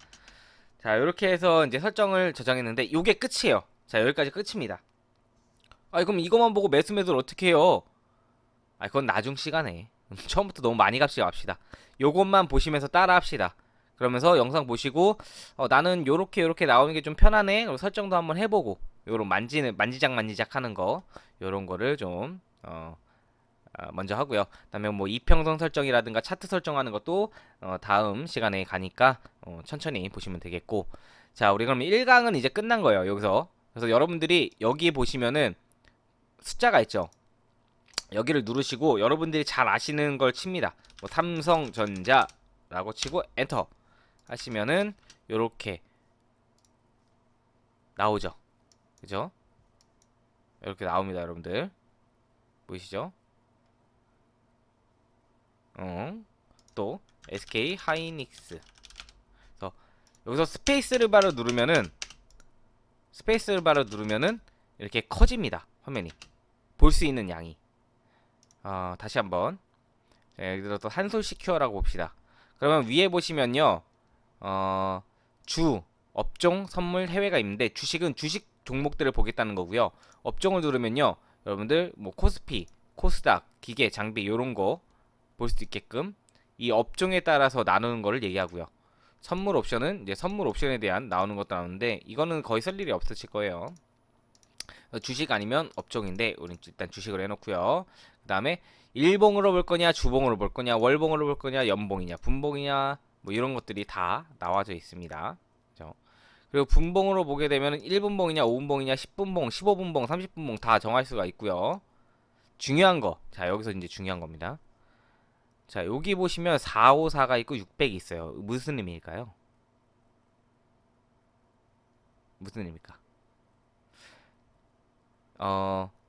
자, 이렇게 해서 이제 설정을 저장했는데 이게 끝이에요. 자, 여기까지 끝입니다. 아, 그럼 이것만 보고 매수매수를 어떻게 해요? 아, 그건 나중 시간에. 처음부터 너무 많이 갑시다. 요것만 보시면서 따라 합시다. 그러면서 영상 보시고 나는 요렇게 나오는 게 좀 편하네. 그럼 설정도 한번 해보고, 요런 만지작 하는 거, 요런 거를 좀 먼저 하고요. 그다음에 뭐 이평선 설정이라든가 차트 설정하는 것도 다음 시간에 가니까 천천히 보시면 되겠고. 자, 우리 그럼 1강은 이제 끝난 거예요. 여기서. 그래서 여러분들이 여기 보시면은 숫자가 있죠. 여기를 누르시고 여러분들이 잘 아시는 걸 칩니다. 뭐 삼성전자라고 치고 엔터 하시면은 요렇게 나오죠. 그죠? 이렇게 나옵니다, 여러분들. 보이시죠? 또 SK 하이닉스. 그래서 여기서 스페이스를 바로 누르면은 이렇게 커집니다. 화면이 볼 수 있는 양이. 다시 한번. 예를 들어서 한솔 시큐어라고 봅시다. 그러면 위에 보시면요, 업종, 선물, 해외가 있는데, 주식은 주식 종목들을 보겠다는 거고요. 업종을 누르면요, 여러분들 뭐 코스피, 코스닥, 기계, 장비 요런 거 볼 수 있게끔 이 업종에 따라서 나누는 거를 얘기하고요. 선물 옵션은 이제 선물 옵션에 대한 나오는 것도 나오는데, 이거는 거의 쓸 일이 없으실 거예요. 주식 아니면 업종인데 우린 일단 주식을 해놓고요. 그 다음에 일봉으로 볼 거냐, 주봉으로 볼 거냐, 월봉으로 볼 거냐, 연봉이냐, 분봉이냐, 뭐 이런 것들이 다 나와져 있습니다. 그렇죠? 그리고 분봉으로 보게 되면 1분봉이냐, 5분봉이냐, 10분봉, 15분봉, 30분봉 다 정할 수가 있고요. 중요한 거, 자, 여기서 이제 중요한 겁니다. 자, 여기 보시면 454가 있고 600이 있어요. 무슨 의미일까요? 무슨 의미입니까?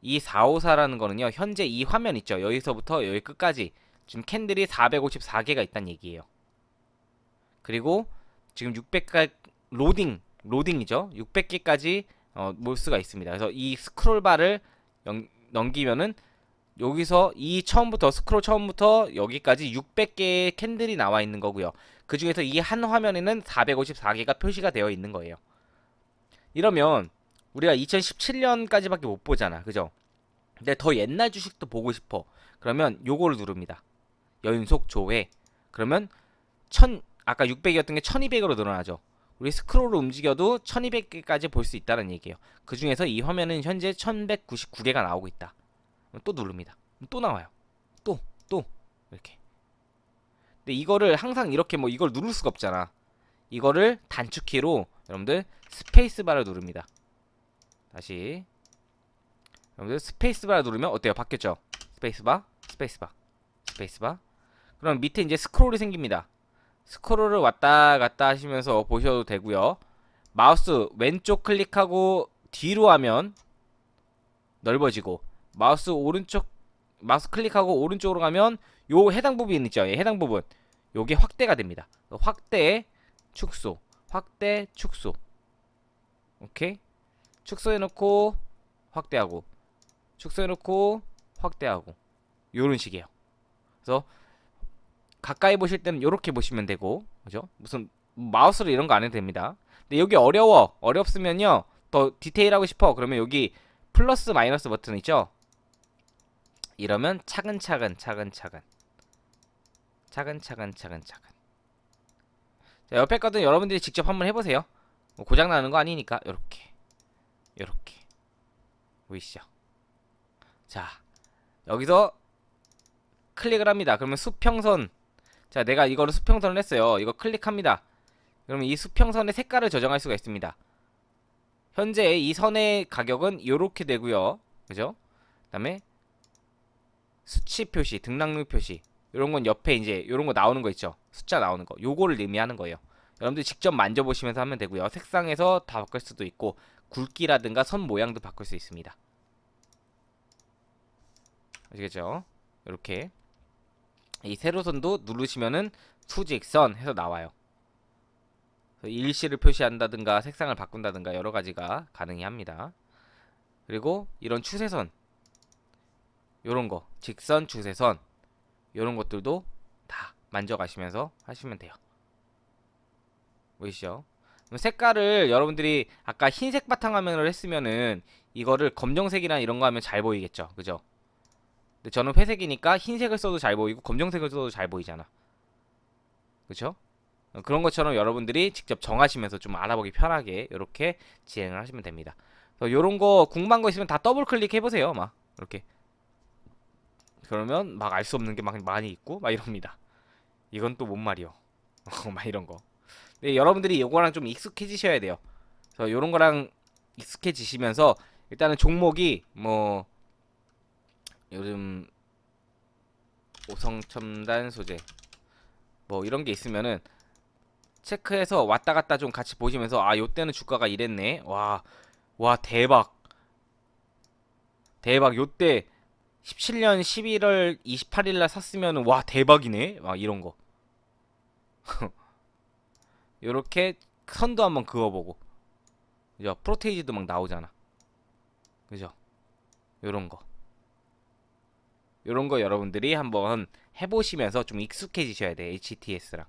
이 454라는 거는요, 현재 이 화면 있죠? 여기서부터 여기 끝까지 지금 캔들이 454개가 있다는 얘기예요. 그리고 지금 600가 로딩이죠? 600개까지 몰 수가 있습니다. 그래서 이 스크롤 바를 넘기면은 여기서 스크롤 처음부터 여기까지 600개의 캔들이 나와 있는 거고요. 그 중에서 이 한 화면에는 454개가 표시가 되어 있는 거예요. 이러면 우리가 2017년까지밖에 못 보잖아. 그죠? 근데 더 옛날 주식도 보고 싶어. 그러면 요거를 누릅니다. 연속 조회. 그러면 아까 600이었던 게 1200으로 늘어나죠. 우리 스크롤을 움직여도 1200개까지 볼 수 있다는 얘기예요. 그 중에서 이 화면은 현재 1199개가 나오고 있다. 또 누릅니다. 또 나와요. 또 이렇게. 근데 이거를 항상 이렇게 뭐 이걸 누를 수가 없잖아. 이거를 단축키로 여러분들 스페이스바를 누릅니다. 다시 여러분들 스페이스바 누르면 어때요? 바뀌었죠? 스페이스바. 그럼 밑에 이제 스크롤이 생깁니다. 스크롤을 왔다 갔다 하시면서 보셔도 되고요. 마우스 왼쪽 클릭하고 뒤로 하면 넓어지고, 마우스 클릭하고 오른쪽으로 가면 요 해당 부분 있죠? 예, 해당 부분 요게 확대가 됩니다. 확대, 축소, 오케이. 축소해놓고 확대하고, 축소해놓고 확대하고, 요런 식이에요. 그래서 가까이 보실 때는 요렇게 보시면 되고, 그죠? 무슨 마우스로 이런 거 안 해도 됩니다. 근데 여기 어렵으면요 더 디테일하고 싶어 그러면 여기 플러스 마이너스 버튼 있죠? 이러면 차근차근 자, 옆에 거든 여러분들이 직접 한번 해보세요. 뭐 고장 나는 거 아니니까. 요렇게 보이시죠? 자, 여기서 클릭을 합니다. 그러면 수평선, 자, 내가 이거를 수평선을 했어요. 이거 클릭합니다. 그러면 이 수평선의 색깔을 조정할 수가 있습니다. 현재 이 선의 가격은 요렇게 되고요. 그죠? 그다음에 수치 표시, 등락률 표시, 이런 건 옆에 이제 요런 거 나오는 거 있죠? 숫자 나오는 거. 요거를 의미하는 거예요. 여러분들 직접 만져보시면서 하면 되고요. 색상에서 다 바꿀 수도 있고 굵기라든가 선 모양도 바꿀 수 있습니다. 아시겠죠? 이렇게 이 세로선도 누르시면은 수직선 해서 나와요. 일시를 표시한다든가 색상을 바꾼다든가 여러 가지가 가능히 합니다. 그리고 이런 추세선, 요런 거, 직선, 추세선, 요런 것들도 다 만져가시면서 하시면 돼요. 보이시죠? 색깔을 여러분들이 아까 흰색 바탕화면을 했으면은 이거를 검정색이나 이런 거 하면 잘 보이겠죠? 그죠? 근데 저는 회색이니까 흰색을 써도 잘 보이고 검정색을 써도 잘 보이잖아. 그쵸? 그런 것처럼 여러분들이 직접 정하시면서 좀 알아보기 편하게 이렇게 진행을 하시면 됩니다. 요런 거 궁금한 거 있으면 다 더블 클릭 해보세요. 막 이렇게 그러면 막 알 수 없는 게 막 많이 있고 막 이럽니다. 이건 또 뭔 말이요? 막 이런 거. 근데 여러분들이 요거랑 좀 익숙해지셔야 돼요. 그래서 요런 거랑 익숙해지시면서 일단은 종목이 뭐 요즘 오성첨단 소재 뭐 이런 게 있으면은 체크해서 왔다 갔다 좀 같이 보시면서 아 요때는 주가가 이랬네. 와 대박 요때 17년 11월 28일날 샀으면은 와 대박이네. 막 이런 거. 요렇게 선도 한번 그어보고. 그죠? 프로테이지도 막 나오잖아. 그죠? 요런 거. 요런 거 여러분들이 한번 해보시면서 좀 익숙해지셔야 돼. HTS랑.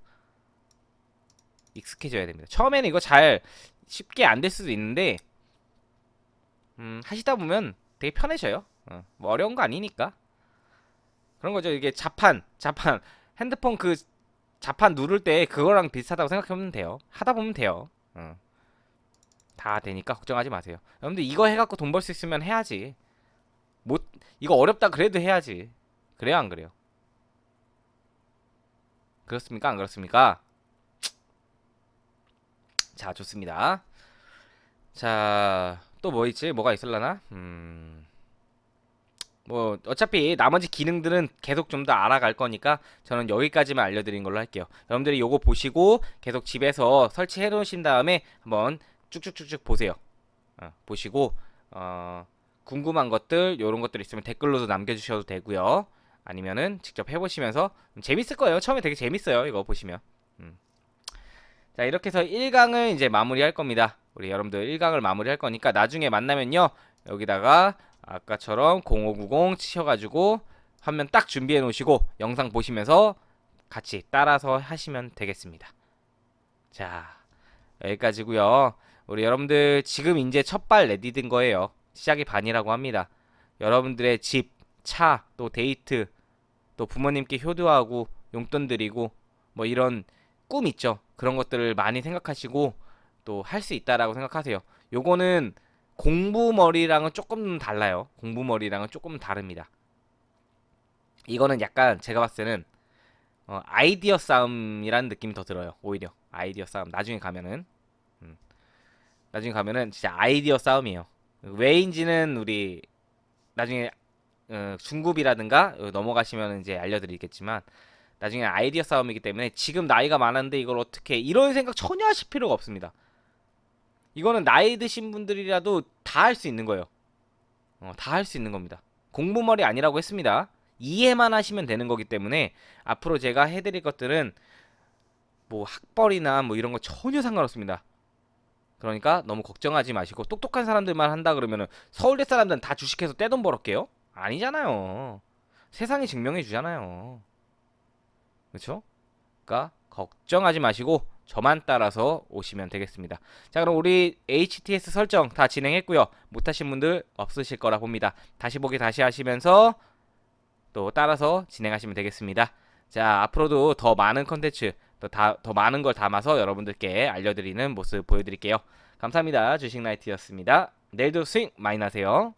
익숙해져야 됩니다. 처음에는 이거 잘 쉽게 안 될 수도 있는데 하시다 보면 되게 편해져요. 뭐 어려운 거 아니니까. 그런 거죠. 이게 자판 핸드폰 그 자판 누를 때 그거랑 비슷하다고 생각하면 돼요. 하다 보면 돼요. 다 되니까 걱정하지 마세요. 여러분들 이거 해갖고 돈 벌 수 있으면 해야지. 못 이거 어렵다 그래도 해야지. 그래요 안 그래요? 그렇습니까 안 그렇습니까? 자 좋습니다. 자 또 뭐 있지? 뭐가 있을라나? 뭐 어차피 나머지 기능들은 계속 좀 더 알아갈 거니까 저는 여기까지만 알려드린 걸로 할게요. 여러분들이 요거 보시고 계속 집에서 설치해 놓으신 다음에 한번 쭉쭉쭉쭉 보세요. 보시고 궁금한 것들 요런 것들 있으면 댓글로도 남겨주셔도 되고요. 아니면은 직접 해보시면서 재밌을 거예요. 처음에 되게 재밌어요. 이거 보시면. 자 이렇게 해서 1강을 이제 마무리할 겁니다. 우리 여러분들 1강을 마무리할 거니까 나중에 만나면요. 여기다가 아까처럼 0590 치셔가지고 화면 딱 준비해 놓으시고 영상 보시면서 같이 따라서 하시면 되겠습니다. 자 여기까지고요. 우리 여러분들 지금 이제 첫발 내디딘 거예요. 시작이 반이라고 합니다. 여러분들의 집, 차, 또 데이트, 또 부모님께 효도하고 용돈 드리고 뭐 이런 꿈 있죠. 그런 것들을 많이 생각하시고 또 할 수 있다라고 생각하세요. 요거는 공부머리랑은 조금 달라요. 공부머리랑은 조금 다릅니다. 이거는 약간 제가 봤을 때는 아이디어 싸움이라는 느낌이 더 들어요. 오히려 아이디어 싸움. 나중에 가면은 진짜 아이디어 싸움이에요. 왜인지는 우리 나중에 중급이라든가 넘어가시면 이제 알려드리겠지만 나중에 아이디어 싸움이기 때문에 지금 나이가 많은데 이걸 어떻게 이런 생각 전혀 하실 필요가 없습니다. 이거는 나이 드신 분들이라도 다 할 수 있는 거예요. 다 할 수 있는 겁니다. 공부머리 아니라고 했습니다. 이해만 하시면 되는 거기 때문에 앞으로 제가 해드릴 것들은 뭐 학벌이나 뭐 이런 거 전혀 상관없습니다. 그러니까 너무 걱정하지 마시고 똑똑한 사람들만 한다 그러면은 서울대 사람들은 다 주식해서 떼돈 벌었게요? 아니잖아요. 세상이 증명해 주잖아요. 그렇죠? 그러니까 걱정하지 마시고 저만 따라서 오시면 되겠습니다. 자, 그럼 우리 HTS 설정 다 진행했고요. 못하신 분들 없으실 거라 봅니다. 다시 보기 다시 하시면서 또 따라서 진행하시면 되겠습니다. 자, 앞으로도 더 많은 컨텐츠, 더 많은 걸 담아서 여러분들께 알려드리는 모습 보여드릴게요. 감사합니다. 주식나이트였습니다. 내일도 스윙 많이 나세요.